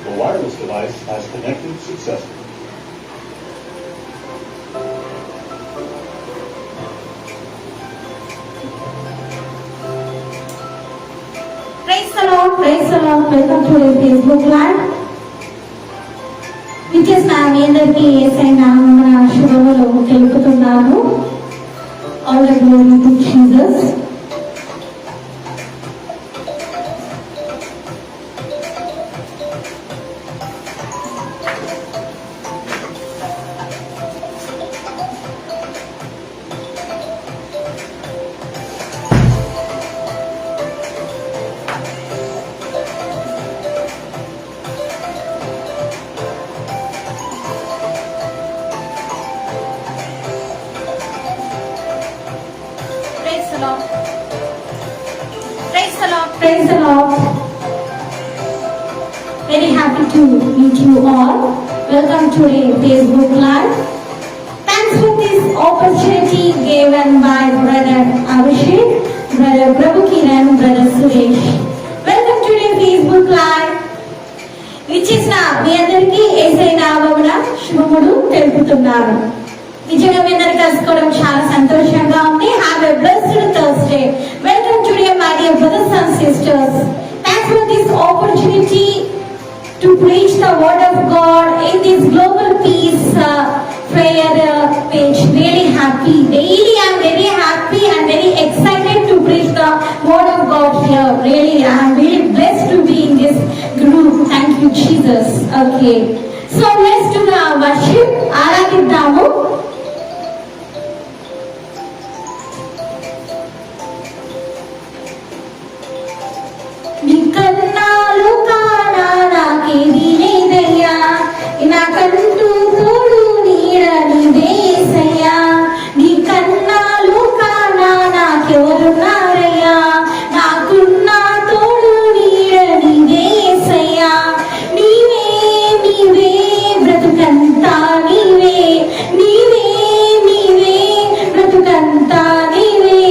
The wireless device has connected successfully. Praise the Lord, praise the Lord. Welcome to the Facebook Live. విచ్చేసిన మీ అందరికీ యేసయ్య నామమున శుభములు తెలుపుతున్నాను. All the glory to Jesus. Praise the Lord. Praise the Lord. Praise the Lord. Very happy to meet you all. Welcome to the Facebook Live. Thanks for this opportunity given by Brother Abhishek, Brother Prabhu Kiran, Brother Suresh. Welcome to the Facebook Live. విచ్చేసిన మీ అందరికీ యేసయ్య నామమున శుభములు తెలుపుతున్నాను. నిజంగా మీ అందరికీ కలుసుకోవడం చాలా సంతోషంగా ఉంది. Have a blessed Thursday. Welcome to my dear brothers and sisters. Thanks for this opportunity to preach the word of God in this global peace prayer page. Really happy. Daily I am very happy and very excited to preach the word of God here. Really I am really blessed to be in this group. Thank you Jesus. Okay. So let's do the worship. ఆరాధిద్దాము. నికన్నాలు కానా నాకేది లేదయ్యా, నాకంటూ తోడు నీడ నీదేసయ్యా. నికన్నాలు కానా నాకెవరున్నారయ్యా, నాకున్న తోడు నీడ నీదేసయ్యా. నీవే నీవే బ్రతుకంతా నీవే, నీవే నీవే బ్రతుకంతా నీవే.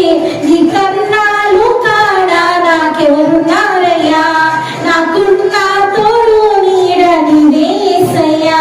నికన్నాలు కానా నాకెవరున్నారయ్యా, నాకున్న తోడు నీడ నీదేసయ్యా.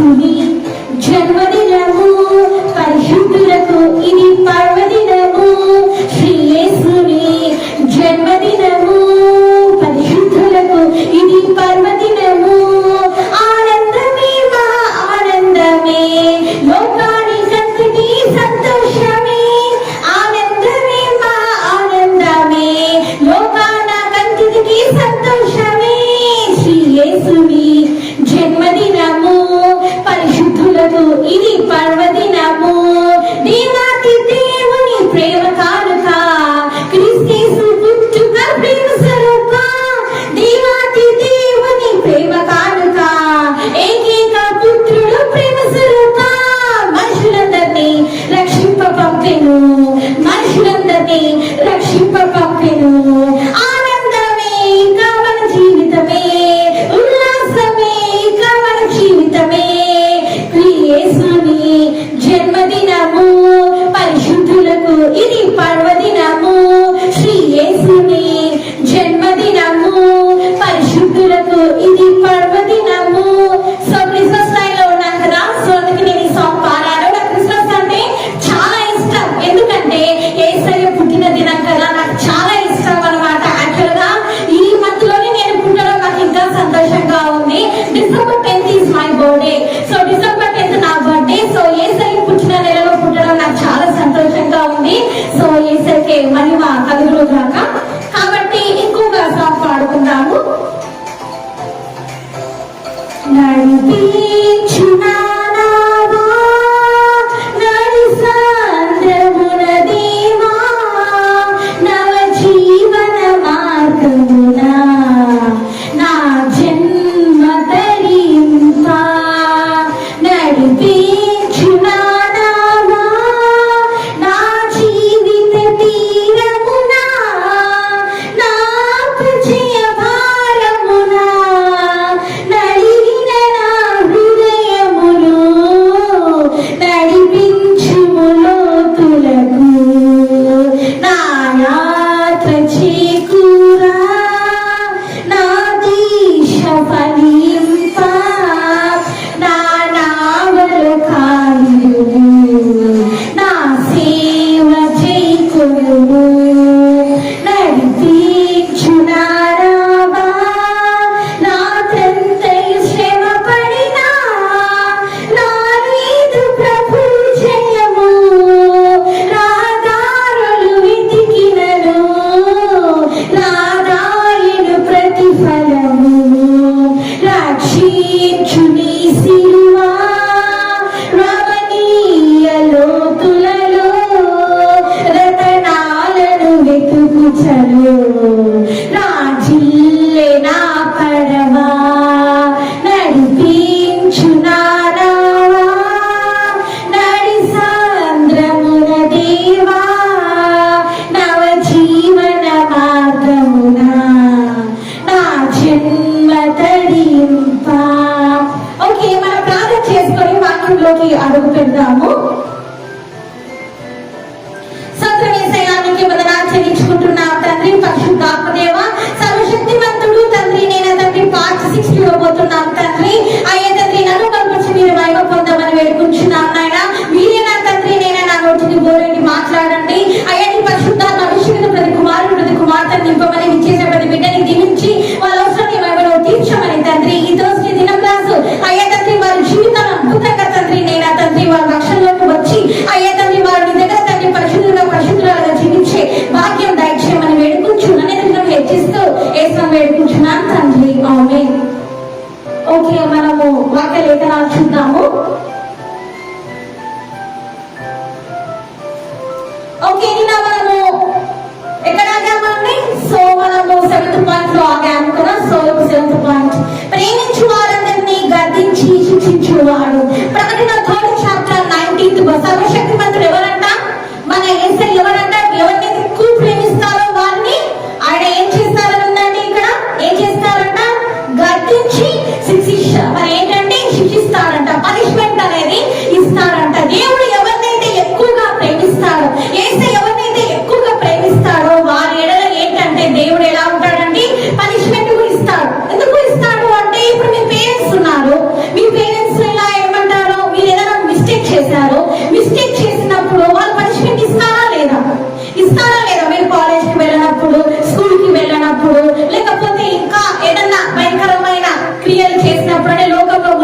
యేసుని జన్మదినము, పరిశుద్ధులకు ఇది పర్వదినము. శ్రీ యేసుని జన్మదినము, పరిశుద్ధులకు ఇది పర్వదినము. ఆనందమే మా ఆనందమే, లోకానికంతటి సంతోషమే. ఆనందమే మా ఆనందమే, లోకానికంతటి సంతోషమే. శ్రీ యేసుని జన్మదినము, పరిశుద్ధులకు ఇది పర్వదినము. దేవాతి దేవుని ప్రేమ కానుక, క్రీస్తు పుట్టుక ప్రేమ స్వరూప. దేవాతి దేవుని ప్రేమ కానుక, ఏకైక పుత్రుడు ప్రేమ స్వరూప. మనుషులందరినీ రక్షింప పంపెను, మనుషులందరినీ రక్షింప పంపెను. ఆనందమే ఇంకా మన జీవితమే, ఉల్లాసమే ఇంకా మన జీవితమే. యేసుని జన్మదినము, పరిశుద్ధులకు ఇది పర్వదినము. శ్రీ యేసుని జన్మదినము, పరిశుద్ధులకు ఇది పర్వదినము. సో క్రిస్మస్ టైంలో ఉన్నాను కదా, సో అందుకే నేను ఈ సాంగ్ పాడాను. నాకు క్రిస్మస్ అంటే చాలా ఇష్టం, ఎందుకంటే యేసయ్య పుట్టిన దినం కదా, నాకు చాలా ఇష్టం అన్నమాట. యాక్చువల్ గా ఈ మంత్ లోనే నేను పుట్టడం నాకు ఇంకా సంతోషంగా ఉంది. December 10th is my birthday. So December 10th నా బర్త్డే. సో యేసయ్య పుట్టిన నెలలో పుట్టడం నాకు చాలా సంతోషంగా ఉంది. సో యేసయ్యకే మహిమ కలుగునుగాక. కాబట్టి ఇంకొక సాంగ్ పాడుకుందాము. నడిపించునావా నడి సాంద్రమున దేవా, నవ జీవన మార్గమున నా జన్మ తరింప. నడిపించునావా నా జీవిత తీరమున, నా ప్రజయ భారమున, నలిగిన నా హృదయమును నడిపించుము లోతులకు. నా యాత్ర చేకూరా, నా దీక్ష ఫలింప, నా నావలు కాయుము, నా సేవ చేకొనుము. నడిపించునావా నా తంతయు శ్రమ పడినా, నా నీదు ప్రభు జయము. రాదారులు వెతికినను, రాదాయను ప్రతిఫలము. రక్షించుని సిలువా రమణీయ లోతులలో, రతనాలను వెతుకుచలు రాజిల్లే నా పడవా. నడిపించునావా నడి సాంద్రమున దేవా, నవ జీవన మార్గమున నా జన్మ తరింప. ఓకే, మనం ప్రార్థన చేసుకొని వాక్యంలోకి అడుగు పెడదాము. సత్రమేసయానికి వందనాలు చెల్లించుకుంటున్నా తండ్రి. పరిశుద్ధాత్మదేవ సర్వశక్తివంతుడు తండ్రి, నేను తండ్రి పార్ట్ 6 ఇవ్వబోతున్నాం తండ్రి. అయ్యే తండ్రి నన్ను కల్పించి మీరు మహిమ పొందమని వేడుకుంటున్నాం నాయన. మీరే నా తండ్రి, నేనే నా నోటిని బోరేంటి మాట్లాడండి. అయ్యా నీ పరిశుద్ధాత్మ అభిషేకం ప్రతి కుమారుడు ప్రతి కుమార్తెను నింపమని, ఇచ్చేసిన ప్రతి బిడ్డని దీవించి వాళ్ళ అవసరాన్ని మహిమలో తీర్చమని తండ్రి. ఈ రోజు దినం క్లాసు అయ్యా తండ్రి వారి జీవితాలు అద్భుతంగా తండ్రి, నేనా తండ్రి వారి రక్షణలోకి వచ్చి అయ్యా తండ్రి వారి నీ దగ్గర తండ్రి పరిశుద్ధులుగా పరిశుద్ధులుగా జీవించే భాగ్యం దయచేయమని వేడుకుంటున్నాను. నేను హెచ్చిస్తూ యేసుని వేడుకుంటున్నాను తండ్రి. ఆమేన్. ఓకే, మనము వాక్య లేఖనాలు చూద్దాము. ఓకే, నిన్న మనము ఎక్కడ ఆగామండి? సో మనము 7th పాయింట్ లో ఆగాము కదా. సో 7th పాయింట్, ప్రేమించు వారందరినీ గద్దించి శిక్షించువాడు. ప్రకటన 3rd chapter 19th verse. సర్వశక్తిమంతుడు ఎవరంట? మన యేసయ్య ఎవరంట? ఎవరిని ఎక్కువ ప్రేమిస్తారో వారిని ఆయన ఏం చేస్తారని ఉందండి ఇక్కడ. ఏం చేస్తారంట? గద్దించి శిక్షిస్తారు. మరి ఏంటంటే శిక్షిస్తారంట, పనిష్మెంట్ అనేది ఇస్తారంట. దేవుడు ఎవరినైతే ఎక్కువగా ప్రేమిస్తాడో, యేసయ్య ఎవరినైతే ఎక్కువగా ప్రేమిస్తాడో వారి ఎడల ఏంటంటే దేవుడు ఎలా ఉంటాడండి? పనిష్మెంట్ కూడా ఇస్తాడు. ఎందుకు ఇస్తాడు అంటే, ఇప్పుడు మీ పేరెంట్స్ ఉన్నారు, మీ పేరెంట్స్ ఇలా ఏమంటారు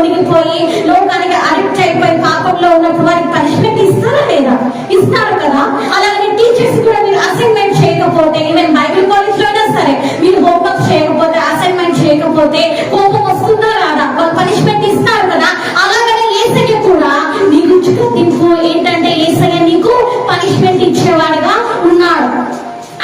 మునిగిపోయి లోకానికి అడిక్ట్ అయిపోయి పాపంలో ఉన్నప్పుడు వారికి పనిష్మెంట్ ఇస్తారా లేదా? ఇస్తారు కదా. అలాగే టీచర్స్ కూడా మీరు అసైన్మెంట్ చేయకపోతే, ఈవెన్ బైబిల్ కాలేజ్ లో అయినా సరే మీరు హోంవర్క్ చేయకపోతే, అసైన్మెంట్ చేయకపోతే కోపం వస్తుందా రాదా? వాళ్ళు పనిష్మెంట్ ఇస్తారు కదా. అలాగనే యేసయ్య కూడా నీకు దింపు ఏంటంటే యేసయ్య నీకు పనిష్మెంట్ ఇచ్చేవాడుగా ఉన్నాడు.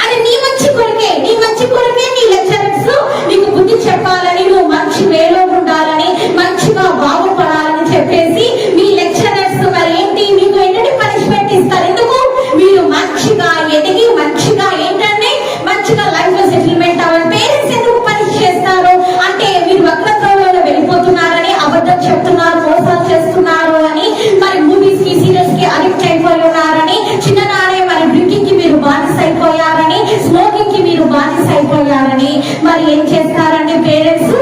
అది నీ మంచి కొరకే, నీ మంచి కొరకే నీ లెక్చరర్స్ నీకు బుద్ధి చెప్పాలని, నువ్వు మంచి వేలో ఉండాలని, మంచిగా బాగుపడాలని చెప్పేసి మీ లెక్చరర్స్ మరి ఏంటి మీకు ఏంటంటే పనిష్మెంట్ ఇస్తారు. ఎందుకు? మీరు మంచిగా ఎదిగి మంచిగా ఏంటంటే మంచిగా లైఫ్ లో సెటిల్మెంట్ అవ్వాలి. పేరెంట్స్ ఎందుకు పనిష్ చేస్తారు అంటే మీరు వక్రత్వంలో వెళ్ళిపోతున్నారని, అబద్ధం చెప్తున్నారు, మోసాలు చేస్తున్నారు అని, మరి మూవీస్ కి సీరియల్స్ కి అడిక్ట్ అయిపోయి ఉన్నారని, చిన్ననాడే మరి డ్రింకింగ్ కి మీరు బానిస అయిపోయారని, స్మోకింగ్ కి మీరు బానిస అయిపోయారని మరి ఏం చేస్తారండి పేరెంట్స్?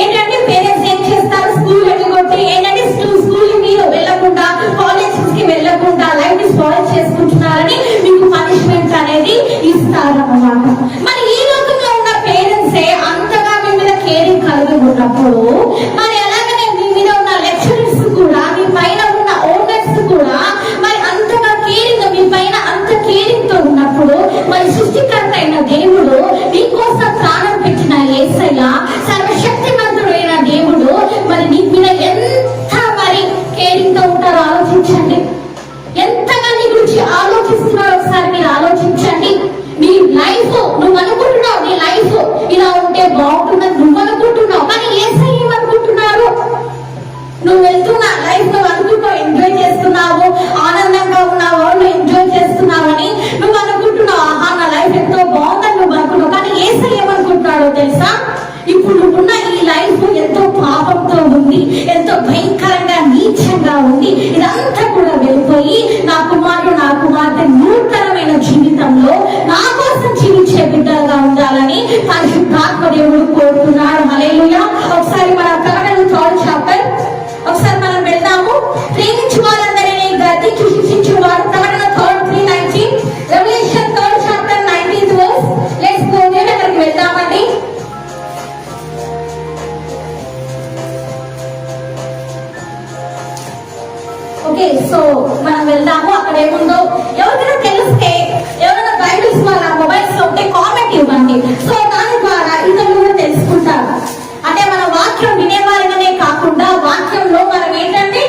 ఏంటంటే పేరెంట్స్ ఏం చేస్తారు? స్కూల్ వెళ్ళగొట్టి ఏంటంటే స్కూల్ మీరు వెళ్ళకుండా, కాలేజెస్ కి వెళ్ళకుండా లైఫ్ స్పాయిల్ చేసుకుంటున్నారని మీకు పనిష్మెంట్ అనేది ఇస్తారన్నమాట. మరి ఈ లోకంలో ఉన్న పేరెంట్సే అంతగా మీ మీద కేరింగ్ కలిగి ఉన్నప్పుడు మరి అలాగనే మీ మీద ఉన్న లెక్చరర్స్ కూడా, మీ పైన ఉన్న ఓనర్స్ కూడా మరి అంతగా కేరింగ్, మీ పైన అంత కేరింగ్ తో ఉన్నప్పుడు మరి సృష్టికర్త అయిన దేవుడు మీకోసం ప్రాణం పెట్టిన యేసయ్య, సర్వశక్తిమంతుడైన దేవుడు మరి నీ మీద ఎంత మరి కేరింగ్ తో ఉంటారో ఆలోచించండి. ఎంతగా నీ గురించి ఆలోచిస్తున్నారో ఒకసారి మీరు ఆలోచించండి. నీ లైఫ్ నువ్వు అనుకుంటున్నావు, నీ లైఫ్ ఇలా ఉంటే బాగుంటుందని నువ్వు అనుకుంటున్నావు, కానీ యేసయ్య ఏమనుకుంటున్నారు? నువ్వు వెళ్తున్నా లైఫ్ నువ్వు అనుకుంటావు, ఎంజాయ్ చేస్తున్నావు, ఆనందంగా ఉన్నావు, నువ్వు ఎంజాయ్ చేస్తున్నావని నువ్వు అనుకుంటున్నావు. ఆహా నా లైఫ్ ఎంతో బాగుందని నువ్వు అనుకుంటున్నావు, కానీ యేసయ్య ఏమనుకుంటున్నాడో తెలుసా? ఇప్పుడు నువ్వున్న ఈ లైఫ్ ఎంతో పాపంతో ఉంది, ఎంతో భయంకరంగా నీచంగా ఉంది. ఇదంతా కూడా వెళ్ళిపోయి నా కుమారుడు నా కుమార్తె నూతనమైన జీవితంలో నా కోసం జీవించే బిడ్డలుగా ఉండాలని పరిశుద్ధాత్మ దేవుడు కోరుతున్నాడు. హల్లెలూయా. ఒకసారి మన ప్రకటన 3rd చాప్టర్ ఒకసారి మనం వెళ్దాము. ప్రేమించు వారందరినీ గద్దించి శిక్షించువారు. ప్రకటన 3:19, revelation 3rd chapter 19th verse. Let's go there. అక్కడికి వెళ్దామండి. ఓకే, సో మనం వెళ్దాము. అక్కడ ఏముందో ఎవరికైనా తెలిస్తే, ఎవరైనా బైబిల్స్ వాళ్ళ మొబైల్స్ లో ఉంటే కామెంట్ ఇవ్వండి. సో దాని ద్వారా ఇతరులు కూడా తెలుసుకుంటారు. అంటే మన వాక్యం వినేవారిగానే కాకుండా వాక్యంలో మనం ఏంటంటే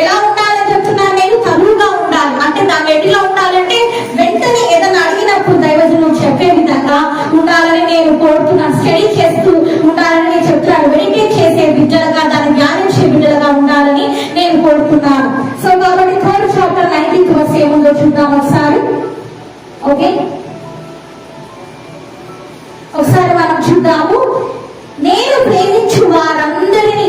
ఎలా ఉండాలని చెప్తున్నాను నేను, తరువుగా ఉండాలి. అంటే దాని ఎట్లా ఉండాలంటే వెంటనే ఏదైనా అడిగినప్పుడు దైవజనులు చెప్పే విధంగా ఉండాలని నేను కోరుతున్నాను. స్టడీ చేస్తూ ఉండాలని నేను చెప్తున్నాను. మెడిటేట్ చేసే బిడ్డలుగా, దాన్ని ధ్యానించే బిడ్డలుగా ఉండాలని నేను కోరుతున్నాను. సో కాబట్టి 3rd చాప్టర్ 19th verse ఏముందో చూద్దాం ఒకసారి. ఓకే, ఒకసారి మనం చూద్దాము. నేను ప్రేమించు వారందరినీ,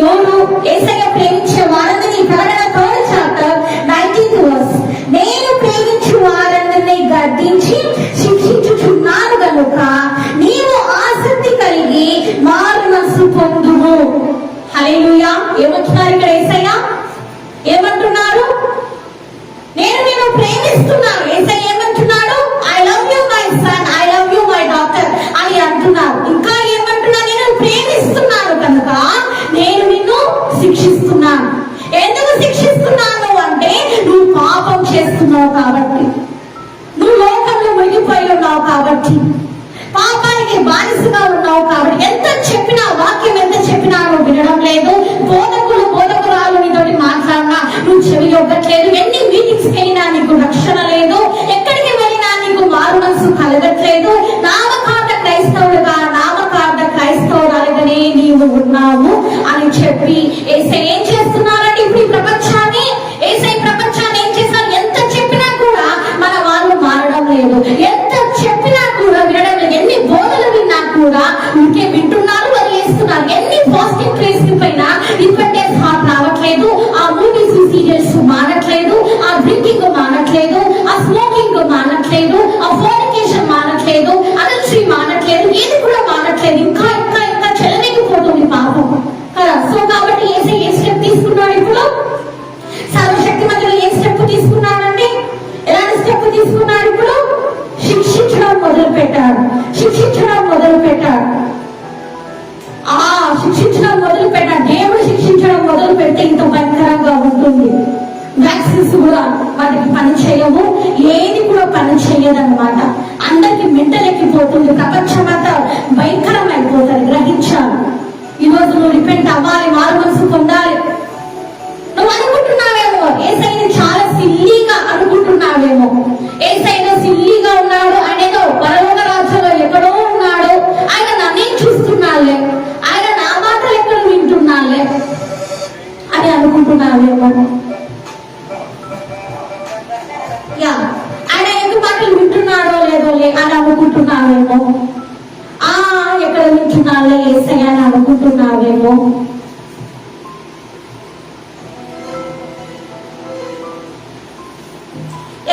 ఎవరు? యేసయ్య ప్రేమించే వారందరినీ. ప్రకటన 3rd చాప్టర్ 19th verse. నేను ప్రేమించు వారందరినీ గద్దించి శిక్షించుచున్నాను గనుక నీవు ఆసక్తి కలిగి మారు మనసు పొందుము. హల్లెలూయా. ఏమంటున్నారు ఇక్కడ యేసయ్య? ఏమంటున్నారు? నేను ప్రేమిస్తున్నాను. యేసయ్య ఏమంటున్నాడు? I love you my son, I love you my daughter అని అంటున్నారు. ఇంకా ఏమంటున్నా? నేను ప్రేమిస్తున్నాను కనుక నేను నిన్ను శిక్షిస్తున్నాను. ఎందుకు శిక్షిస్తున్నాను అంటే నువ్వు పాపం చేస్తున్నావు కాబట్టి, నువ్వు లోకంలో మునిగిపోయి ఉన్నావు కాబట్టి, పాపానికి బానిసగా ఉన్నావు కాబట్టి. ఎంత చెప్పినా, వాక్యం ఎంత చెప్పినా నువ్వు వినడం లేదు. బోధకురాలు నీతోటి మాట్లాడినా నువ్వు చెవి ఒక్కట్లేదు. ఎన్ని మీటింగ్స్ వెళ్ళినా నీకు రక్షణ లేదు. ఎక్కడికి వెళ్ళినా నీకు మారు మనసు కలగట్లేదు. నామకార్థ క్రైస్తవుడుగా, నామకార్థ క్రైస్తవురాలుగానే నీవు ఉన్నావు అని చెప్పి యేసయ్య ఏం చేస్తున్నారంటే ఇప్పుడు ఈ ప్రపంచాన్ని, యేసయ్య ప్రపంచాన్ని ఏం చేస్తారు? ఎంత చెప్పినా కూడా మన వాళ్ళు మారడం లేదు. ఎంత చెప్పినా కూడా వినడం లేదు. ఎన్ని బోధలు విన్నా కూడా ఇంకే వింటున్నారు, వదిలేస్తున్నారు. ఎన్ని పాజిటివ్ ప్రపంచం అంతా భయంకరమైపోతుంది. గ్రహించాలి. ఈరోజు నువ్వు రిపెంట్ అవ్వాలి, మారు మనసు పొందాలి. నువ్వు అనుకుంటున్నావేమో యేసయ్యని చాలా సిల్లీగా అనుకుంటున్నావేమో, యేసయ్య సిల్లీగా ఉన్నాడు, ఆయన ఏదో పరలోక రాజ్యంలో ఎక్కడో ఉన్నాడు, ఆయన నన్నే చూస్తున్నాలే, ఆయన నా మాటలు ఎక్కడ వింటున్నాలే అని అనుకుంటున్నావేమో. ఆయన ఎందుకు మాటలు వింటున్నాడో లేదో అని అనుకుంటున్నావేమో. ఎక్కడ వింటున్నాలే యేసయ్య అని అనుకుంటున్నావేమో.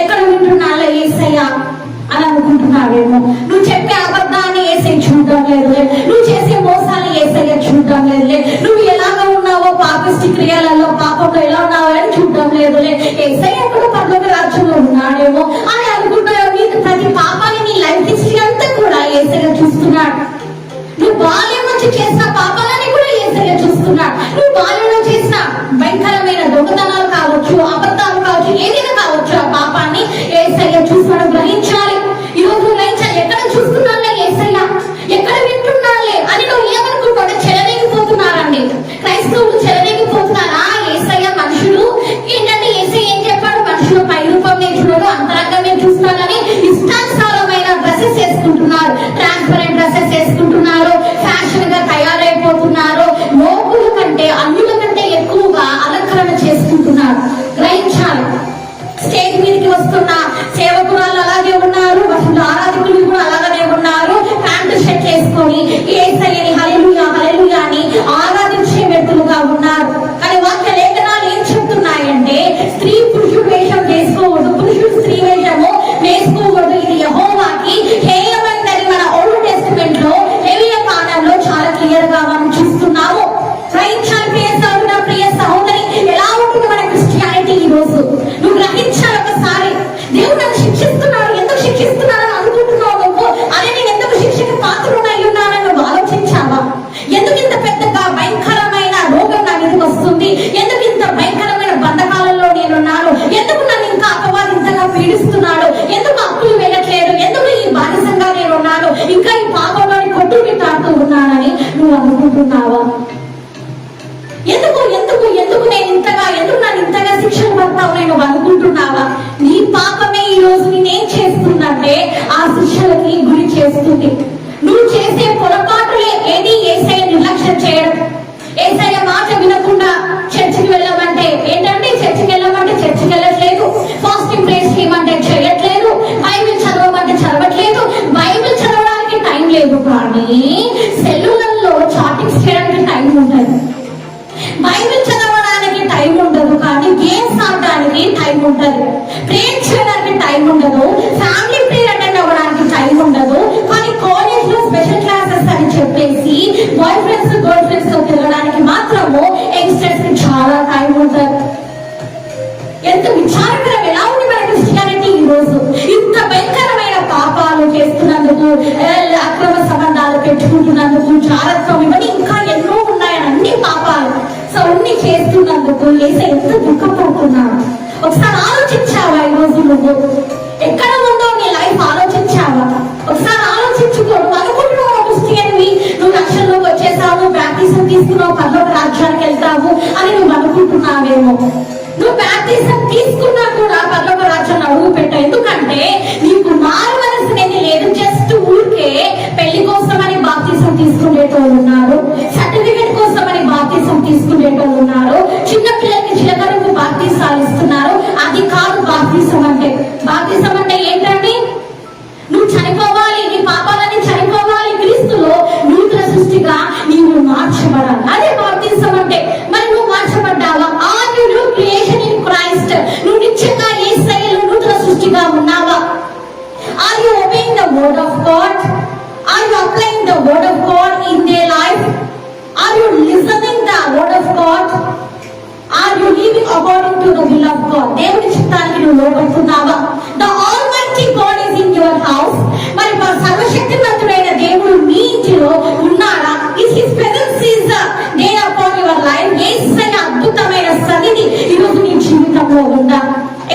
ఎక్కడ వింటున్నాలే యేసయ్య అని అనుకుంటున్నావేమో. నువ్వు చెప్పే అబద్ధాన్ని యేసయ్య చూడడం లేదులే, నువ్వు చేసే మోసాన్ని యేసయ్య చూడడం లేదులే, నువ్వు ఎలాగ ఉన్నావో పాపిష్టి క్రియలలో పాపంలో ఎలా ఉన్నావో అని చూడడం లేదులే. యేసయ్య ఎక్కడో పరలోక రాజ్యంలో ఉన్నాడేమో అని అనుకుంటున్నావు. నీకు ప్రతి పాపాన్ని, నీ లైఫ్ హిస్టరీ అంతా కూడా యేసయ్య చూస్తున్నాడు. నువ్వు బాల్యం నుంచి చేసిన పాపాలని కూడా యేసయ్య చూస్తున్నాడు. నువ్వు బాల్యంలో చేసిన భయంకరమైన దొంగతనాలు కావచ్చు, అబద్ధాలు కావచ్చు, ఏదైనా కావచ్చు, ఆ పాపాన్ని యేసయ్య చూస్తున్నాడు. గ్రహించాలి. ఈరోజు గ్రహించాలి. ఎక్కడ చూస్తున్నాలే యేసయ్య, ఎక్కడ వింటున్నాలే అని నువ్వు ఏమనుకుంటావు? చెలరేగిపోతున్నారండి క్రైస్తవులు, చెలరేగిపోతున్నారా? యేసయ్య మనుషులు ఏంటంటే యేసయ్య ఏం చెప్పాడు? మనుషులు పై రూపమే చూడరు, అంతరంగమే చూస్తున్నారని ఇష్టానుసారమైన డ్రెస్సెస్ వేసుకుంటున్నారు, ట్రాన్స్పరెంట్ డ్రెస్సెస్ వేసుకుంటున్నారు, ఫ్యాషన్ గా తయారైపోతున్నారు, లోకుల కంటే అన్యుల కంటే ఎక్కువగా అలంకరణ చేసుకుంటున్నారు. గ్రహించాలి. స్టేజ్ మీదకి వస్తున్న సేవకురాలు అలాగే ఉన్నారు, ఆరాధకులు కూడా అలాగనే ఉన్నారు. ప్యాంటు షర్ట్ వేసుకొని యేసయ్యని హల్లెలూయా హల్లెలూయా అని ఆరాధించే వ్యక్తులుగా ఉన్నారు. కానీ వాక్య లేఖనాలు ఏం చెప్తున్నాయంటే స్త్రీ పురుషుడు వేషం వేసుకోకూడదు, పురుషుడు స్త్రీ వేషము వేసుకోకూడదు, ఇది యెహోవాకి హేయమైనది. మన ఓల్డ్ టెస్టిమెంట్ లో లేవియ కాండంలో చాలా క్లియర్ గా మనం చూస్తున్నాము. గ్రహించాలి ప్రియ సహోదర, ప్రియ సహోదరి, ఎలా ఉంటుంది మన క్రిస్టియానిటీ ఈ రోజు? నువ్వు గ్రహించాలి. ఒకసారి దేవుడు నన్ను శిక్షిస్తున్నాడు, ఎందుకు శిక్షిస్తున్నాడు అని అనుకుంటున్నావు నువ్వు. అదే నేను ఎందుకు శిక్షకు పాత్రుడై ఉన్నానని నువ్వు ఆలోచించావా? ఎందుకు ఇంత పెద్దగా భయంకరమైన రోగం నా మీదకి వస్తుంది? ఎందుకు ఇంత భయంకరమైన బంధకాలలో నేనున్నాను? ఎందుకు నన్ను ఇంకా అపవాది ఇంతగా పీడిస్తున్నాడు? ఎందుకు అప్పులు వెళ్ళట్లేదు? ఎందుకు ఈ బానిసంగా నేనున్నాను? ఇంకా ఈ పాపంలోని కొట్టుకి తాడుతూ ఉన్నానని నువ్వు అనుకుంటున్నావా? ఎందుకు ఎందుకు ఎందుకు నేను ఇంతగా, ఎందుకు నన్ను ఇంతగా శిక్షలు పడతావు నేను అనుకుంటున్నావా? నీ పాపమే ఈ రోజు నేనేం చేస్తుందంటే ఆ శిక్షలకి గురి చేస్తుంది. నువ్వు చేసే పొరపాటులే ఏది యేసయ్య నిర్లక్ష్యం చేయడం. యేసయ్య మాట వినకుండా చర్చికి వెళ్ళమంటే ఏంటంటే చర్చికి వెళ్ళమంటే చర్చికి వెళ్ళట్లేదు, ఫాస్టింగ్ ప్రేయర్స్ చేయమంటే చేయట్లేదు, బైబిల్ చదవమంటే చదవట్లేదు. బైబిల్ చదవడానికి టైం లేదు, కానీ సెల్లులలో చాటింగ్స్ చేయడానికి టైం ఉంటుంది. బైబిల్ చదవడానికి టైం ఉండదు, కానీ గేమ్స్ ఆడడానికి టైం ఉండదు, ప్రేయర్ చేయడానికి టైం ఉండదు, ఫ్యామిలీ ప్రేయర్ అటెండ్ అవ్వడానికి టైం ఉండదు. కానీ కాలేజ్ లో స్పెషల్ క్లాసెస్ అని చెప్పేసి బాయ్ ఫ్రెండ్స్ గర్ల్ ఫ్రెండ్స్ తో తిరగడానికి మాత్రము యంగ్స్టర్స్ కి చాలా టైం ఉంటుంది. ఎంత విచారకరం! ఎలా ఉంది మన క్రిస్టియానిటీ ఈ రోజు? ఇంత భయంకరమైన పాపాలు చేస్తున్నందుకు, అక్రమ సంబంధాలు పెట్టుకుంటున్నందుకు, జారత్వం, ఇవన్నీ ఇంకా ఎన్నో ఉన్నాయని అన్ని పాపాలు అన్ని చేస్తున్నందుకు యేసయ్య ఎంత దుఃఖపడుతున్నాడు. ఒకసారి ఆలోచించావా? ఈ రోజు నువ్వు ఎక్కడ ఉందో నీ లైఫ్ ఆలోచించావా? ఒకసారి ఆలోచించుకో. నువ్వు అనుకుంటున్నావు క్రిస్టియన్వి, నువ్వు రక్షణలోకి వచ్చేసావు, బ్యాప్టిజం తీసుకున్నావు, పరలోక రాజ్యానికి వెళ్తావు అని నువ్వు అనుకుంటున్నావేమో. నువ్వు బ్యాప్టిజం తీసుకున్నా కూడా పరలోక రాజ్యాన్ని అడుగు పెట్టావు. ఎందుకంటే నీకు మారు మనసు అనేది లేదు. జస్ట్ ఊరికే పెళ్లి కోసమని బాప్టిజం తీసుకునేటోళ్ళు ఉన్నారు, సర్టిఫికేట్ కోసమని బాప్టిజం తీసుకునేటోళ్ళు ఉన్నారు, చిన్న పిల్లలకి చిలకరకు బాప్టిజాలు ఇస్తున్నారు. అది కాదు బాప్టిజం అంటే. బాప్టిజం అంటే ఏంటండి? నువ్వు చనిపోవాలి, నీ పాపాలని చనిపోవాలి, క్రీస్తులో నూతన సృష్టిగా నీవు మార్చబడాలి. అదే బాప్టిజం అంటే. మరి నువ్వు మార్చబడ్డావా? Are you new creation in Christ? నువ్వు నిత్యంగా యేసయ్యలో నూతన సృష్టిగా ఉన్నావా? Are you obeying the word of God? Are you applying the word of God in their life? Are you listening the word of God? Are you living according to the will of God? దేవుని చిత్తానికి నువ్వు లోబడుతున్నావా? The almighty God is in your house. మరి సర్వశక్తిమంతుడైన దేవుడు మీ ఇంటిలో ఉన్నాడా? Is his presence is there upon your life? Yesayya అద్భుతమైన సన్నిధి ఈ రోజు నీ జీవితంలో ఉందా?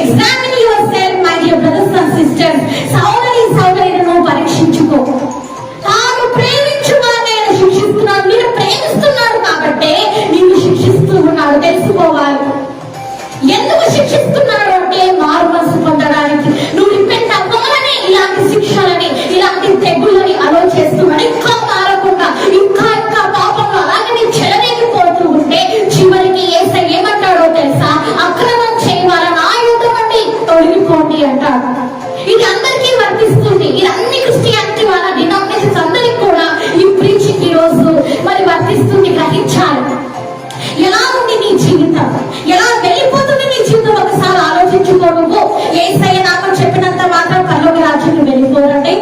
Examine yourself my dear brothers and sisters. సహోదరి సహోదరులను పరీక్షించుకో. అంటారు. ఇది అందరికీ వర్తిస్తుంది. ఇది అన్ని క్రిస్టియానిటీ వాళ్ళ డినామినేషన్స్ అందరికి కూడా ఈ ప్రీచింగ్ ఈ రోజు మరి వర్తిస్తుంది. గ్రహించాలి. ఎలా ఉంది నీ జీవితం, ఎలా వెళ్ళిపోతుంది నీ జీవితం ఒకసారి ఆలోచించుకో. నువ్వు యేసయ్య నామం చెప్పినంత మాత్రం పరలోక రాజ్యానికి వెళ్ళిపోరండి.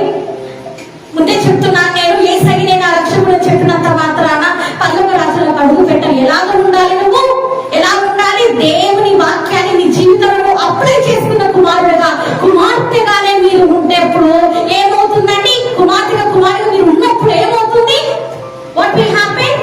ముందే చెప్తున్నాను నేను, యేసయ్యనే నా రక్షకుడు చెప్పినంత మాత్రాన పరలోక రాజ్యంలో అడుగు పెట్టాలి. ఎలాగ ఉండాలి నువ్వు, ఎలా ఉండాలి? దేవుని వాక్యాన్ని నీ జీవితంలో అప్లై చేసుకున్న కుమారుడుగా కుమార్తెగానే మీరు ఉండేప్పుడు ఏమవుతుందండి? కుమారుడుగా మీరు ఉన్నప్పుడు ఏమవుతుంది? What will happen?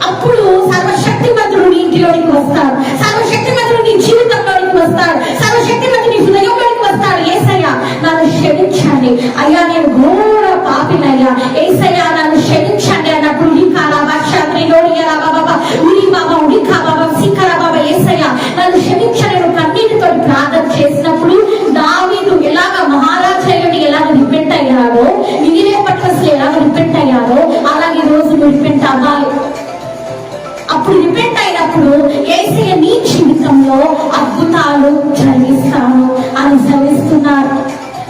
అప్పుడు సర్వశక్తిమంతుడు నీ ఇంటిలోనికి వస్తాడు, సర్వశక్తిమంతుడు నీ జీవితంలోనికి వస్తాడు, సర్వశక్తిమంతుడు నీ హృదయంలోనికి వస్తాడు. యేసయ్య నన్ను క్షమించండి అయ్యా, నేను ఘోర పాపినయ్యా, యేసయ్య నన్ను క్షమించండి అన్నప్పుడు నన్ను క్షమించండి కన్నీటితో ప్రార్థన చేసినప్పుడు దావీదు ఎలాగ మహారాజుని ఎలాగ రిపెంట్ అయ్యారో, మిగిలిన పట్ల ఎలాగ రిపెంట్ అయ్యారో అలాగే రోజు రిపెంట్ అవ్వాలి. అప్పుడు రిపెంట్ అయినప్పుడు యేసయ్య నీ జీవితంలో అద్భుతాలు జరిగిస్తాను అని సెలవిస్తున్నారు.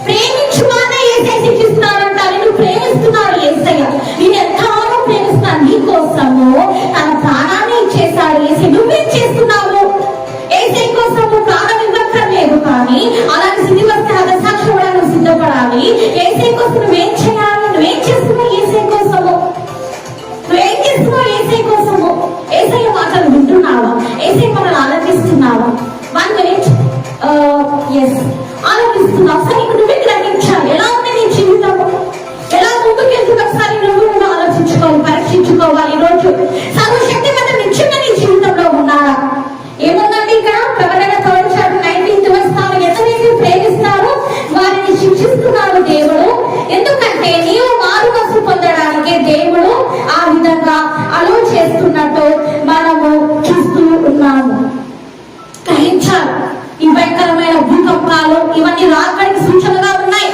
ప్రేమించువానే యేసయ్య శిక్షిస్తున్నారంట. నేను ప్రేమిస్తున్నాను యేసయ్య, నేను ఎంతగానో ప్రేమిస్తున్నాను, నీ కోసము తన ప్రాణాన్ని ఇచ్చేశాడు యేసయ్య. నువ్వేం చేస్తున్నావు? యేసయ్య కోసం ప్రాణం ఇవ్వక్కర్లేదు, కానీ అలాగే స్థితి వస్తే హతసాక్షి కూడా నువ్వు సిద్ధపడాలి. యేసయ్య కోసం నువ్వేం చేయాలి? నువ్వేం చేస్తున్నావు యేసయ్య కోసము? నువ్వేం చేస్తున్నావు యేసయ్య కోసము? యేసయ్య మాటలు వింటున్నావా? యేసయ్య మాటలు ఆలోచిస్తున్నావా? 1 minute. ఆలోచిస్తున్నావు. సరే, నువ్వే గ్రహించాలి. ఎలా ఉంది నీ జీవితము, ఎలా ముందుకెళ్తున్నా ఒకసారి నువ్వు ఆలోచించుకోవాలి, పరీక్షించుకోవాలి. ఈరోజు సర్వశక్తి మీద నిత్యంగా నీ జీవితంలో ఉన్నారా? ఏముందండి ఇక్కడ? ప్రకటన 19th verse, ఎంతమంది ప్రేమిస్తారు వారిని శిక్షిస్తున్నారు దేవుడు. ఎందుకంటే నీవు మారు మనసు పొందడానికి దేవుడు ఆ విధంగా అలో చేస్తున్నట్టు మనము చూస్తూ ఉన్నాము. గ్రహించాలి. ఈ భయంకరమైన భూకంపాలు ఇవన్నీ రాకడికి సూచనగా ఉన్నాయి.